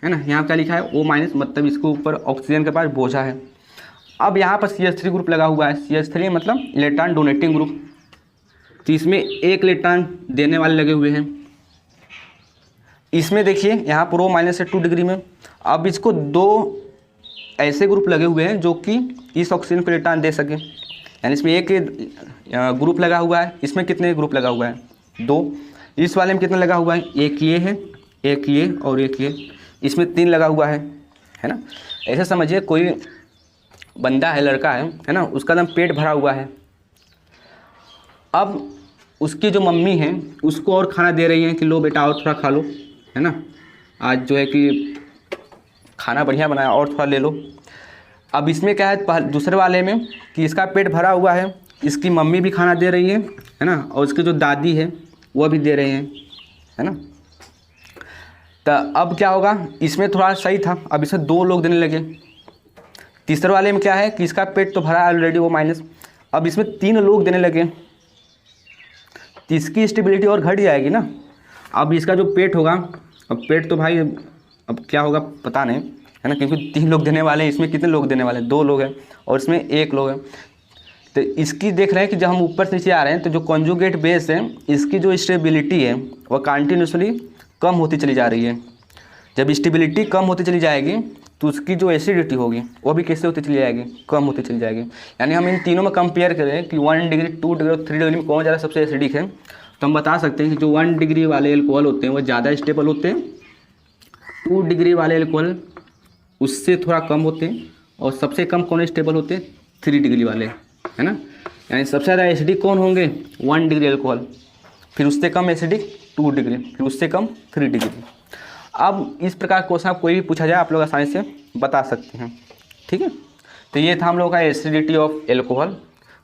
है ना, यहाँ क्या लिखा है O-, मतलब इसके ऊपर ऑक्सीजन के पास बोझा है। अब यहाँ पर CH3 ग्रुप लगा हुआ है। CH3 मतलब इलेक्ट्रॉन डोनेटिंग ग्रुप, तो इसमें एक इलेक्ट्रॉन देने वाले लगे हुए हैं। इसमें देखिए यहाँ पर O- है 2 डिग्री में। अब इसको 2 ऐसे ग्रुप लगे हुए हैं जो कि इस ऑक्सीजन को इलेक्ट्रॉन दे सके, यानी इसमें एक ग्रुप लगा हुआ है। इसमें कितने ग्रुप लगा हुआ है, 2। इस वाले में कितना लगा हुआ है, एक ये है, एक ये और एक ये। इसमें 3 लगा हुआ है ना। ऐसे समझिए कोई बंदा है, लड़का है ना, उसका एकदम पेट भरा हुआ है। अब उसकी जो मम्मी है उसको और खाना दे रही हैं कि लो बेटा और थोड़ा खा लो, है ना, आज जो है कि खाना बढ़िया बनाया और थोड़ा ले लो। अब इसमें क्या है, दूसरे वाले में कि इसका पेट भरा हुआ है, इसकी मम्मी भी खाना दे रही है ना, और उसकी जो दादी है वह भी दे रहे हैं, है ना। तो अब क्या होगा, इसमें थोड़ा सही था, अब इसमें 2 लोग देने लगे। तीसरे वाले में क्या है कि इसका पेट तो भरा है ऑलरेडी O-, अब इसमें 3 लोग देने लगे, तो इसकी स्टेबिलिटी और घट जाएगी ना। अब इसका जो पेट होगा, अब पेट तो भाई अब क्या होगा पता नहीं, है ना, क्योंकि 3 लोग देने वाले हैं। इसमें कितने लोग देने वाले हैं, 2 लोग हैं, और इसमें 1 लोग है। तो इसकी देख रहे हैं कि जब हम ऊपर से नीचे आ रहे हैं तो जो कॉन्जुगेट बेस है इसकी जो स्टेबिलिटी है वह कंटिन्यूसली कम होती चली जा रही है। जब स्टेबिलिटी कम होती चली जाएगी तो उसकी जो एसिडिटी होगी वो भी कैसे होती चली जाएगी, कम होती चली जाएगी। यानी हम इन तीनों में कंपेयर करें कि 1 डिग्री, 2 डिग्री और 3 डिग्री में कौन ज़्यादा सबसे एसिडिक है, तो हम बता सकते हैं कि जो 1 डिग्री वाले एल्कोहल होते हैं वो ज़्यादा स्टेबल होते हैं, 2 डिग्री वाले एल्कोहल उससे थोड़ा कम होते हैं, और सबसे कम कौन स्टेबल होते हैं, 3 डिग्री वाले, है ना। यानी सबसे ज़्यादा एसिडिक कौन होंगे, 1 डिग्री एल्कोहल, फिर उससे कम एसिडिक 2 डिग्री, फिर उससे कम 3 डिग्री। अब इस प्रकार क्वेश्चन आप कोई भी पूछा जाए आप लोग आसानी से बता सकते हैं। ठीक है, तो ये था हम लोगों का एसिडिटी ऑफ एल्कोहल।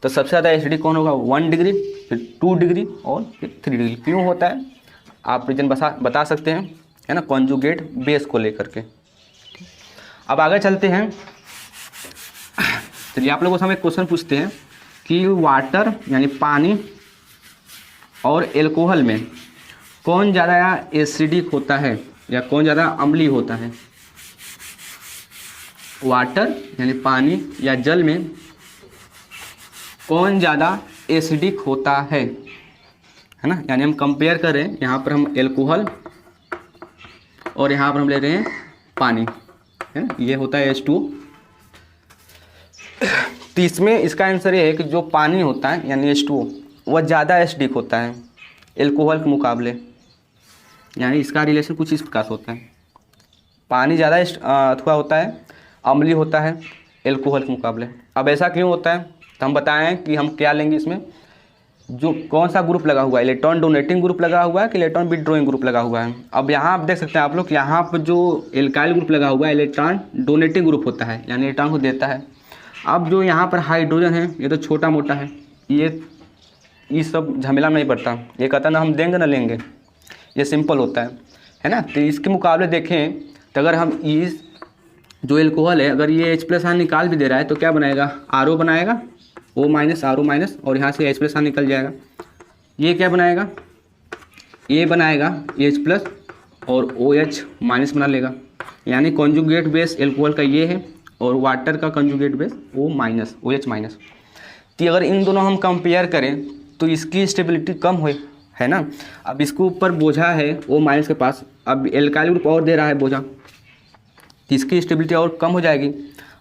तो सबसे ज़्यादा एसिडिक कौन होगा, 1 डिग्री, फिर 2 डिग्री और फिर 3 डिग्री। क्यों होता है आप रीजन बता सकते हैं, है ना, कॉन्जुगेट बेस को लेकर के। अब आगे चलते हैं। चलिए आप लोगों से हम एक क्वेश्चन पूछते हैं कि वाटर यानी पानी और एल्कोहल में कौन ज़्यादा एसिडिक होता है या कौन ज़्यादा अम्लीय होता है। वाटर यानी पानी या जल में कौन ज़्यादा एसिडिक होता है ना। यानी हम कंपेयर कर रहे हैं, यहाँ पर हम एल्कोहल और यहाँ पर हम ले रहे हैं पानी, है ना, ये होता है H2O। तो इसमें इसका आंसर ये है कि जो पानी होता है यानी H2O वह ज़्यादा एसिडिक होता है एल्कोहल के मुकाबले। यानी इसका रिलेशन कुछ इस प्रकार से होता है, पानी ज़्यादा अथवा होता है, अम्लीय होता है एल्कोहल के मुकाबले। अब ऐसा क्यों होता है, तो हम बताएं कि हम क्या लेंगे इसमें, जो कौन सा ग्रुप लगा हुआ है, इलेक्ट्रॉन डोनेटिंग ग्रुप लगा हुआ है कि इलेक्ट्रॉन विथड्रॉइंग ग्रुप लगा हुआ है। अब यहाँ आप देख सकते हैं आप लोग, यहाँ पर जो एल्काइल ग्रुप लगा हुआ है इलेक्ट्रॉन डोनेटिंग ग्रुप होता है, यानी इलेक्ट्रॉन को देता है। अब जो यहाँ पर हाइड्रोजन है ये तो छोटा मोटा है, ये सब झमेला नहीं पड़ता, ये कहता ना हम देंगे ना लेंगे, ये सिंपल होता है ना। तो इसके मुकाबले देखें तो अगर हम इस जो एल्कोहल है अगर ये H+ निकाल भी दे रहा है तो क्या बनाएगा, RO बनाएगा, O-, RO-, और यहाँ से H+ निकल जाएगा। ये क्या बनाएगा, ये बनाएगा H+ और OH- बना लेगा। यानी कॉन्जुगेट बेस एल्कोहल का ये है और वाटर का कॉन्जुगेट बेस O-, OH-। तो अगर इन दोनों हम कंपेयर करें तो इसकी स्टेबिलिटी कम है ना। अब इसके ऊपर बोझा है O- के पास, अब एल्काइल ग्रुप और दे रहा है बोझा, तो इसकी स्टेबिलिटी और कम हो जाएगी।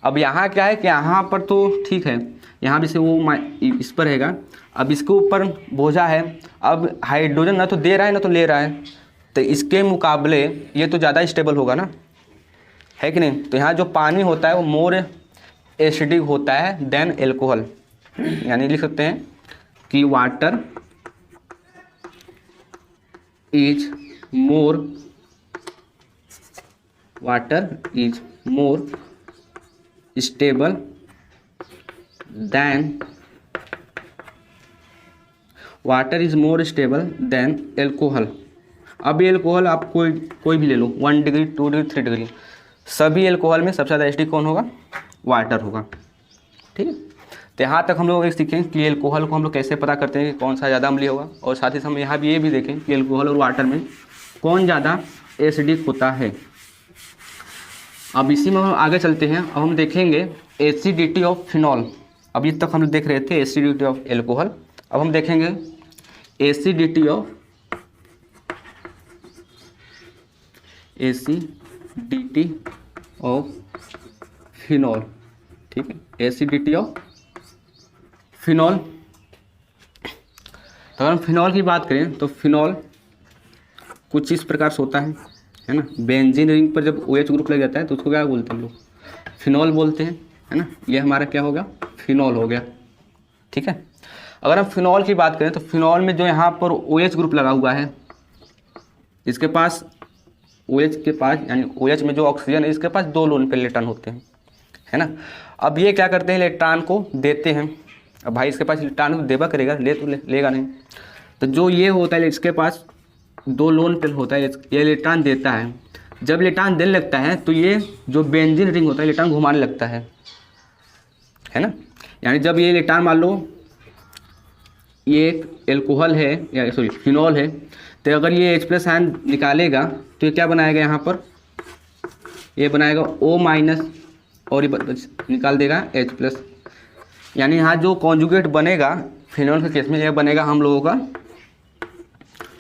अब यहाँ क्या है कि यहाँ पर तो ठीक है, यहाँ भी से वो इस पर रहेगा। अब इसके ऊपर बोझा है, अब हाइड्रोजन ना तो दे रहा है ना तो ले रहा है, तो इसके मुकाबले ये तो ज़्यादा स्टेबल होगा ना, है कि नहीं। तो यहाँ जो पानी होता है वो मोर एसिडिक होता है देन एल्कोहल। यानी लिख सकते हैं कि water is more stable then alcohol. अब ये एल्कोहल आप कोई भी ले लो, 1 डिग्री 2 डिग्री 3 डिग्री, सभी एल्कोहल में सबसे ज़्यादा एसिडिक कौन होगा? वाटर होगा। ठीक है, तो यहाँ तक हम लोग सीखें कि एल्कोहल को हम लोग कैसे पता करते हैं कि कौन सा ज़्यादा अम्लीय होगा, और साथ ही हम यहाँ भी ये भी देखें कि एल्कोहल और वाटर में कौन ज़्यादा एसिडिक होता है। अब इसी में हम आगे चलते हैं। अब हम देखेंगे एसिडिटी ऑफ फिनॉल। अभी तक हम लोग देख रहे थे एसिडिटी ऑफ एल्कोहल, अब हम देखेंगे एसिडिटी ऑफ फिनॉल। ठीक है, एसिडिटी ऑफ फिनॉल। तो अगर हम फिनॉल की बात करें तो फिनॉल कुछ इस प्रकार से होता है ना। बेंजीन रिंग पर जब OH ग्रुप लग जाता है तो उसको क्या बोलते हैं हम लोग? फिनॉल बोलते हैं, है ना। ये हमारा क्या हो गया? फिनॉल हो गया। ठीक है, अगर हम फिनॉल की बात करें तो फिनॉल में जो यहाँ पर OH ग्रुप लगा हुआ है, इसके पास OH के पास यानी OH में जो ऑक्सीजन है इसके पास 2 लोन पेयर इलेक्ट्रॉन होते हैं, है ना। अब ये क्या करते हैं? इलेक्ट्रॉन को देते हैं। अब भाई इसके पास इलेक्ट्रॉन को देवा करेगा, लेगा नहीं। तो जो ये होता है इसके पास 2 लोन पेयर होता है, ये इलेक्ट्रॉन देता है। जब इलेक्ट्रॉन देने लगता है तो ये जो बेंजीन रिंग होता है इलेक्ट्रॉन घुमाने लगता है ना। यानी जब ये इलेक्ट्रॉन मान लो ये एक एल्कोहल है या सॉरी फिनॉल है, तो अगर ये H+ आयन निकालेगा तो ये क्या बनाएगा? यहाँ पर ये बनाएगा O- और ये निकाल देगा H+। यानी यहाँ जो कॉन्जुगेट बनेगा फिनॉल के केस में यह बनेगा हम लोगों का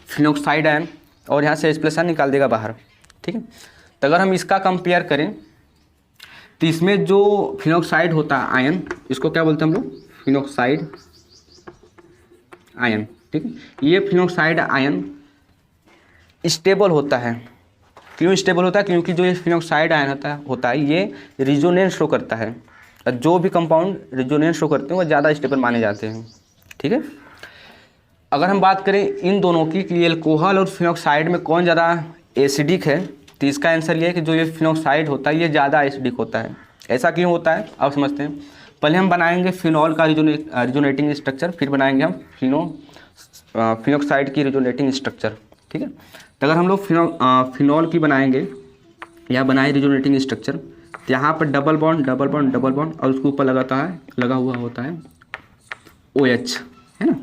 फिनॉक्साइड आयन, और यहाँ से H+ आयन निकाल देगा बाहर। ठीक है, तो अगर हम इसका कंपेयर करें तो इसमें जो फिनॉक्साइड होता है आयन, इसको क्या बोलते हैं हम लोग? Phenoxide ion. ठीक है, ये फिनॉक्साइड आयन स्टेबल होता है। क्यों स्टेबल होता है? क्योंकि जो ये फिनॉक्साइड आयन होता है ये रिजोनेंस शो करता है, और जो भी कंपाउंड रिजोनेंस शो करते हैं वो ज़्यादा स्टेबल माने जाते हैं। ठीक है, अगर हम बात करें इन दोनों की कि एल्कोहल और फिनॉक्साइड में कौन ज़्यादा एसिडिक है, तो इसका आंसर ये है कि जो ये फिनॉक्साइड होता है ये ज़्यादा एसिडिक होता है। ऐसा क्यों होता है आप समझते हैं। पहले हम बनाएंगे फिनॉल का रिजोनेटिंग स्ट्रक्चर, फिर बनाएंगे हम फिनॉक्साइड की रिजोनेटिंग स्ट्रक्चर। ठीक है, तो अगर हम लोग फिनॉल की बनाएंगे या बनाए रिजोनेटिंग स्ट्रक्चर, तो यहाँ पर डबल बॉन्ड और उसके ऊपर लगा हुआ होता है OH, है ना।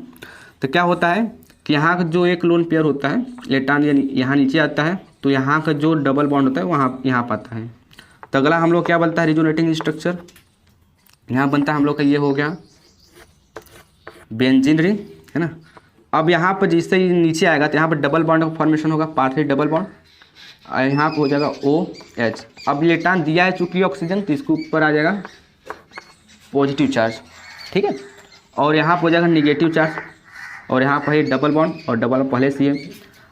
तो क्या होता है कि यहाँ का जो एक लोन पेयर होता है इलेक्ट्रॉन यहाँ नीचे आता है, तो यहाँ का जो डबल बॉन्ड होता है यहाँ पाता है। तो अगला हम लोग क्या बनता है? Resonating structure. यहाँ बनता है हम लोग का ये हो गया बेंजीन रिंग, है ना। अब यहाँ पर जिससे ये नीचे आएगा तो यहाँ पर डबल बॉन्ड का फॉर्मेशन होगा, पार्थिक डबल बॉन्ड, और यहाँ पर हो जाएगा OH। अब इलेक्ट्रॉन दिया है चूँकि ऑक्सीजन, तो इसके ऊपर आ जाएगा पॉजिटिव चार्ज। ठीक है, और यहाँ पर हो जाएगा निगेटिव चार्ज, और यहाँ पर है डबल बॉन्ड, और डबल बॉन्ड पहले से है।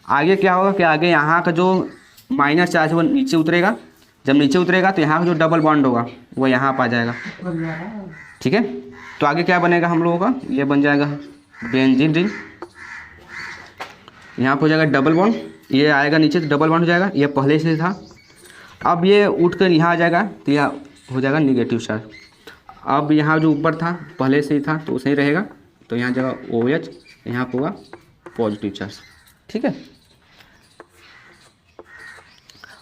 आगे क्या होगा कि आगे यहाँ का जो माइनस चार्ज है वो नीचे उतरेगा। जब नीचे उतरेगा तो यहाँ का जो डबल बॉन्ड होगा वो यहाँ पर आ जाएगा। ठीक है, तो आगे क्या बनेगा हम लोगों का? ये बन जाएगा बेंजीन रिंग। यहाँ पर हो जाएगा डबल बॉन्ड, ये आएगा नीचे तो डबल बॉन्ड हो जाएगा, ये पहले से था। अब ये उठ कर यहाँ आ जाएगा तो यह हो जाएगा निगेटिव चार्ज। अब यहाँ जो ऊपर था पहले से ही था तो सही रहेगा, तो यहाँ जगह OH, यहाँ पर होगा पॉजिटिव चार्ज। ठीक है,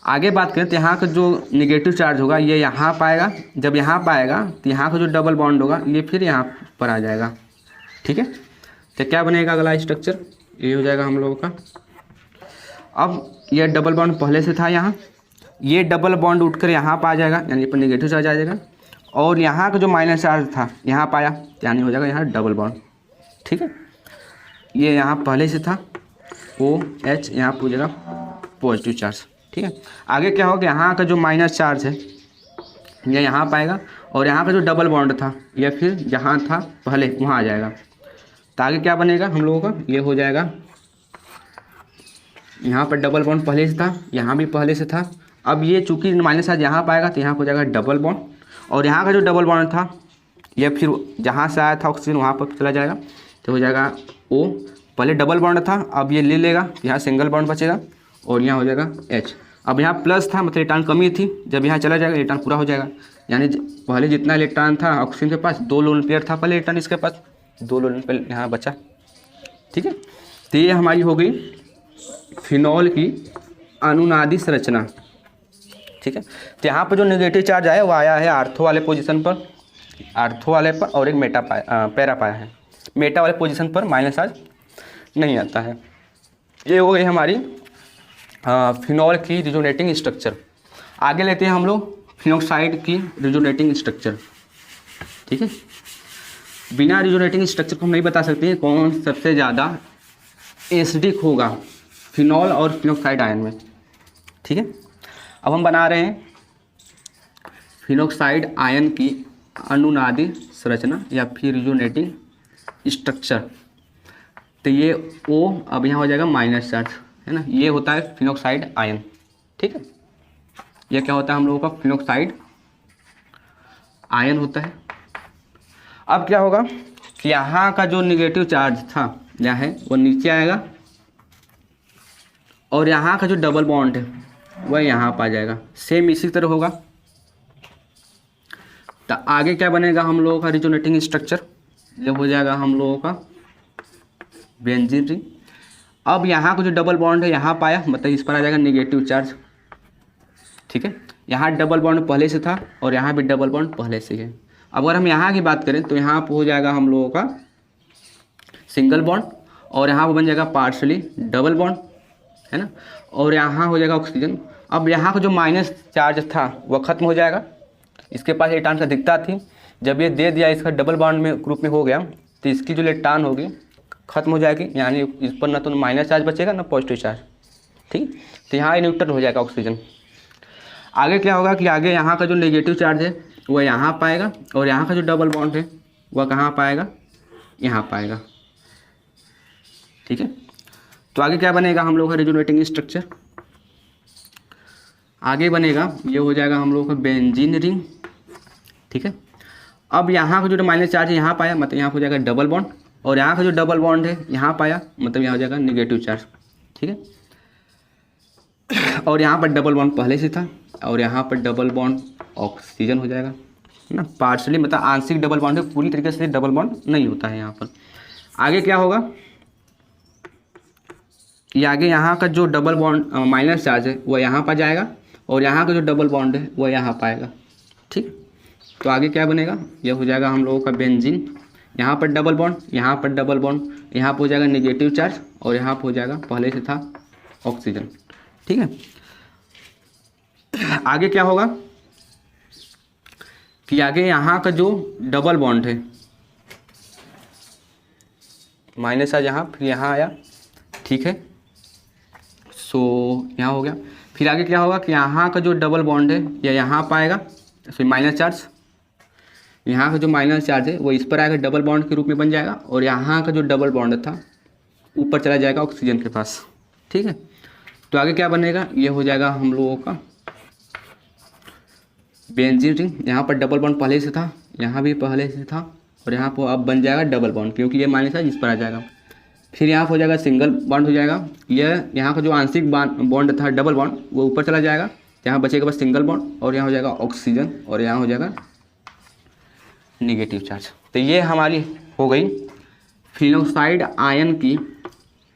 आगे बात करें तो यहाँ का जो निगेटिव चार्ज होगा ये यहाँ पाएगा। जब यहाँ पाएगा तो यहाँ का जो डबल बॉन्ड होगा ये फिर यहाँ पर आ जाएगा। ठीक है, तो क्या बनेगा अगला स्ट्रक्चर? ये हो जाएगा हम लोगों का। अब ये डबल बॉन्ड पहले से था यहाँ, ये डबल बॉन्ड उठकर यहाँ पर आ जाएगा, यानी पर निगेटिव चार्ज आ जाएगा, और यहाँ का जो माइनस चार्ज था यहाँ पाया, यानी हो जाएगा यहाँ डबल बॉन्ड। ठीक है, ये यहाँ पहले से था OH, यहाँ पर हो जाएगा पॉजिटिव चार्ज। ठीक है, आगे क्या होगा? यहाँ का जो माइनस चार्ज है ये यहाँ पाएगा, और यहाँ का जो डबल बॉन्ड था ये फिर जहाँ था पहले वहाँ आ जाएगा। तो आगे क्या बनेगा हम लोगों का? ये हो जाएगा यहाँ पर डबल बॉन्ड पहले से था, यहाँ भी पहले से था। अब ये चूँकि माइनस चार्ज यहाँ पाएगा तो यहाँ हो जाएगा डबल बॉन्ड, और यहाँ का जो डबल बॉन्ड था ये फिर जहाँ से आया था ऑक्सीजन वहाँ पर चला जाएगा, तो हो जाएगा O, पहले डबल बॉन्ड था, अब ये ले लेगा, यहाँ सिंगल बॉन्ड बचेगा और यहाँ हो जाएगा H। अब यहाँ प्लस था मतलब इलेक्ट्रॉन कमी थी, जब यहाँ चला जाएगा इलेक्ट्रॉन पूरा हो जाएगा, यानी पहले जितना इलेक्ट्रॉन था ऑक्सीजन के पास 2 लोन पेयर था पहले इलेक्ट्रॉन, इसके पास 2 लोन पेयर यहाँ बचा। ठीक है, तो ये हमारी हो गई फिनॉल की अनुनादी संरचना। ठीक है, तो यहाँ पर जो नेगेटिव चार्ज आया वो आया है आर्थो वाले पोजीशन पर, आर्थो वाले पर, और एक मेटा पैरा पाया है। मेटा वाले पोजीशन पर माइनस चार्ज नहीं आता है। ये हो गई हमारी फिनॉल की रिजोनेटिंग स्ट्रक्चर। आगे लेते हैं हम लोग फिनॉक्साइड की रिजोनेटिंग स्ट्रक्चर। ठीक है, बिना रिजोनेटिंग स्ट्रक्चर को हम नहीं बता सकते कौन सबसे ज़्यादा एसिडिक होगा फिनॉल और फिनॉक्साइड आयन में। ठीक है, अब हम बना रहे हैं फिनॉक्साइड आयन की अनुनादी संरचना या फिर रिजोनेटिंग स्ट्रक्चर। तो ये O अब यहाँ हो जाएगा माइनस चार्ज, है ना, ये होता है फिनॉक्साइड आयन। ठीक है, ये क्या होता है हम लोगों का फिनॉक्साइड आयन होता है। अब क्या होगा कि यहाँ का जो निगेटिव चार्ज था यहाँ है वो नीचे आएगा और यहाँ का जो डबल बॉन्ड है वह यहाँ पर आ जाएगा। सेम इसी तरह होगा। तो आगे क्या बनेगा हम लोगों का रिजोनेटिंग स्ट्रक्चर, जब हो जाएगा हम लोगों का बेंजीन रिंग। अब यहाँ का जो डबल बॉन्ड है यहाँ पाया, मतलब इस पर आ जाएगा निगेटिव चार्ज। ठीक है, यहाँ डबल बॉन्ड पहले से था और यहाँ भी डबल बॉन्ड पहले से है। अब अगर हम यहाँ की बात करें तो यहाँ पर हो जाएगा हम लोगों का सिंगल बॉन्ड और यहाँ पर बन जाएगा पार्शली डबल बॉन्ड, है ना, और यहाँ हो जाएगा ऑक्सीजन। अब यहाँ का जो माइनस चार्ज था वह खत्म हो जाएगा, इसके पास इलेक्ट्रॉन की अधिकता थी, जब ये दे दिया इसका डबल बॉन्ड में ग्रुप में हो गया तो इसकी जो इलेक्ट्रॉन होगी खत्म हो जाएगी, यानी इस पर ना तो माइनस चार्ज बचेगा ना पॉजिटिव चार्ज। ठीक, तो यहाँ न्यूट्रल हो जाएगा ऑक्सीजन। आगे क्या होगा कि आगे यहाँ का जो नेगेटिव चार्ज है वह यहाँ पाएगा और यहाँ का जो डबल बॉन्ड है वह कहाँ पाएगा, यहाँ पाएगा। ठीक है, तो आगे क्या बनेगा हम लोग का रिजोनेटिंग स्ट्रक्चर, आगे बनेगा ये हो जाएगा हम लोग का बेंजीन रिंग। ठीक है, अब यहाँ का जो माइनस चार्ज है यहाँ पाया, मतलब यहाँ हो जाएगा डबल बॉन्ड, और यहाँ का जो डबल बॉन्ड है यहाँ पाया, मतलब यहाँ हो जाएगा निगेटिव चार्ज। ठीक है, और यहाँ पर डबल बॉन्ड पहले से था और यहाँ पर डबल बॉन्ड ऑक्सीजन हो जाएगा ना, पार्शली मतलब आंशिक डबल बॉन्ड है, पूरी तरीके से डबल बॉन्ड नहीं होता है यहाँ पर। आगे क्या होगा कि आगे यहाँ का जो डबल बॉन्ड माइनस चार्ज है वह यहाँ पर जाएगा और यहाँ का जो डबल बॉन्ड है वह यहाँ पाएगा। ठीक, तो आगे क्या बनेगा, यह हो जाएगा हम लोगों का बेंजीन, यहाँ पर डबल बॉन्ड, यहाँ पर डबल बॉन्ड, यहाँ पर हो जाएगा नेगेटिव चार्ज और यहाँ पर हो जाएगा पहले से था ऑक्सीजन। ठीक है, आगे क्या होगा कि आगे यहाँ का जो डबल बॉन्ड है माइनस चार्ज यहाँ, फिर यहाँ आया। ठीक है, सो यहाँ हो गया। फिर आगे क्या होगा कि यहाँ का जो डबल बॉन्ड है या यहाँ पाएगा, फिर माइनस चार्ज, यहाँ का जो माइनस चार्ज है वो इस पर आएगा, डबल बॉन्ड के रूप में बन जाएगा और यहाँ का जो डबल बॉन्ड था ऊपर चला जाएगा ऑक्सीजन के पास। ठीक है, तो आगे क्या बनेगा, ये हो जाएगा हम लोगों का बेंजीन रिंग। यहाँ पर डबल बॉन्ड पहले से था, यहाँ भी पहले से था और यहाँ पर अब बन जाएगा डबल बॉन्ड, क्योंकि ये माइनस चार्ज इस पर आ जाएगा। फिर यहाँ पर हो जाएगा सिंगल बॉन्ड हो जाएगा, यह यहाँ का जो आंशिक बॉन्ड था डबल बॉन्ड वो ऊपर चला जाएगा, यहाँ बचेगा बस सिंगल बॉन्ड और यहाँ हो जाएगा ऑक्सीजन और यहाँ हो जाएगा नेगेटिव चार्ज। तो ये हमारी हो गई फिनॉक्साइड आयन की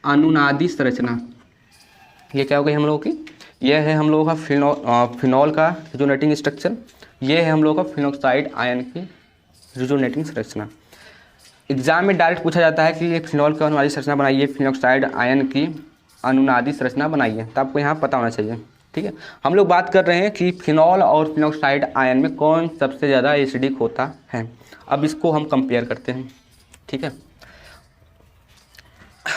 अनुनादी संरचना। ये क्या हो गई हम लोगों की, यह है हम लोगों का फिनॉल का रिजोनेटिंग स्ट्रक्चर, ये है हम लोगों का फिनॉक्साइड आयन की रिजोनेटिंग संरचना। एग्जाम में डायरेक्ट पूछा जाता है कि ये फिनॉल की अनुनादी संरचना बनाइए, फिनॉक्साइड आयन की अनुनादी संरचना बनाइए, तो आपको यहाँ पता होना चाहिए। ठीक है, हम लोग बात कर रहे हैं कि फिनॉल और फिनॉक्साइड आयन में कौन सबसे ज़्यादा एसिडिक होता है। अब इसको हम कंपेयर करते हैं। ठीक है,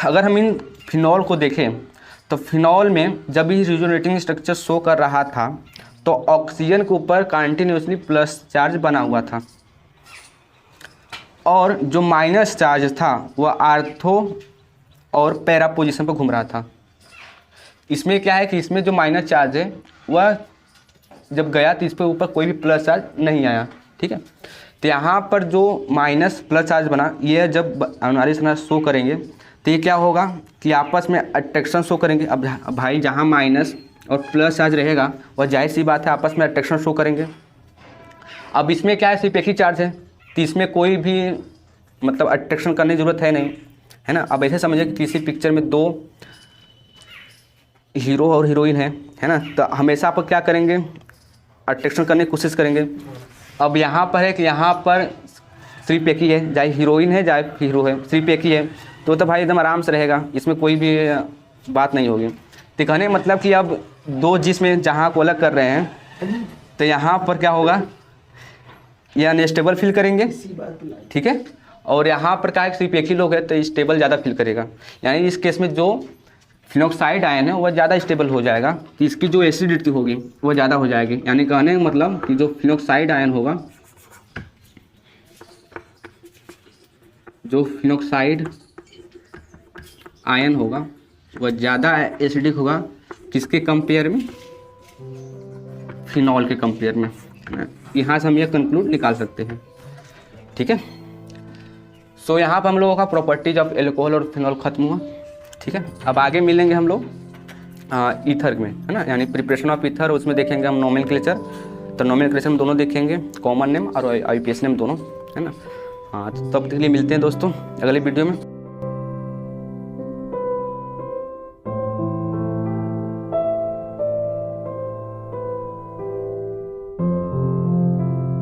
अगर हम इन फिनॉल को देखें तो फिनॉल में जब भी रिजोनेटिंग स्ट्रक्चर शो कर रहा था तो ऑक्सीजन के ऊपर कंटिन्यूसली प्लस चार्ज बना हुआ था और जो माइनस चार्ज था वह आर्थो और पैरा पोजीशन पर घूम रहा था। इसमें क्या है कि इसमें जो माइनस चार्ज है वह जब गया तो इस पर ऊपर कोई भी प्लस चार्ज नहीं आया। ठीक है, तो यहाँ पर जो माइनस प्लस चार्ज बना, ये जब अनुनारी संरचना शो करेंगे तो ये क्या होगा कि आपस में अट्रैक्शन शो करेंगे। अब भाई जहाँ माइनस और प्लस चार्ज रहेगा वह जाहिर सी बात है आपस में अट्रैक्शन शो करेंगे। अब इसमें क्या है, सिर्फ एक ही चार्ज है तो इसमें कोई भी मतलब अट्रैक्शन करने की ज़रूरत है नहीं, है ना। अब ऐसे समझिए कि किसी पिक्चर में दो हीरो और हीरोइन है ना, तो हमेशा आप क्या करेंगे, अट्रैक्शन करने की कोशिश करेंगे। अब यहाँ पर है कि यहाँ पर सिर्फ एक ही है, चाहे हीरोइन है चाहे हीरो है, सिर्फ एक ही है, तो भाई एकदम आराम से रहेगा, इसमें कोई भी बात नहीं होगी। तो कहने मतलब कि अब दो जिसमें जहाँ को अलग कर रहे हैं तो यहाँ पर क्या होगा, ये अनस्टेबल फील करेंगे, ठीक है। और यहाँ पर क्या है, सिर्फ एक ही लोग है तो स्टेबल ज़्यादा फील करेगा। यानी इस केस में जो फिनॉक्साइड आयन है वह ज़्यादा स्टेबल हो जाएगा, कि इसकी जो एसिडिटी होगी वह ज़्यादा हो जाएगी। यानी कहने का मतलब कि जो फिनॉक्साइड आयन होगा, जो फिनॉक्साइड आयन होगा वह ज़्यादा एसिडिक होगा किसके कंपेयर में, फिनॉल के कंपेयर में। यहाँ से हम यह कंक्लूड निकाल सकते हैं, ठीक है। सो यहाँ पर हम लोगों का प्रॉपर्टीज ऑफ एल्कोहल और फिनॉल खत्म हुआ, ठीक है। अब आगे मिलेंगे हम लोग ईथर में, है ना, यानी प्रिपरेशन ऑफ ईथर, उसमें देखेंगे हम नोमेनक्लेचर। तो नोमेनक्लेचर में दोनों देखेंगे, कॉमन नेम और आईपीएस नेम दोनों, है ना। हाँ, तो तब तक के लिए मिलते हैं दोस्तों अगले वीडियो में।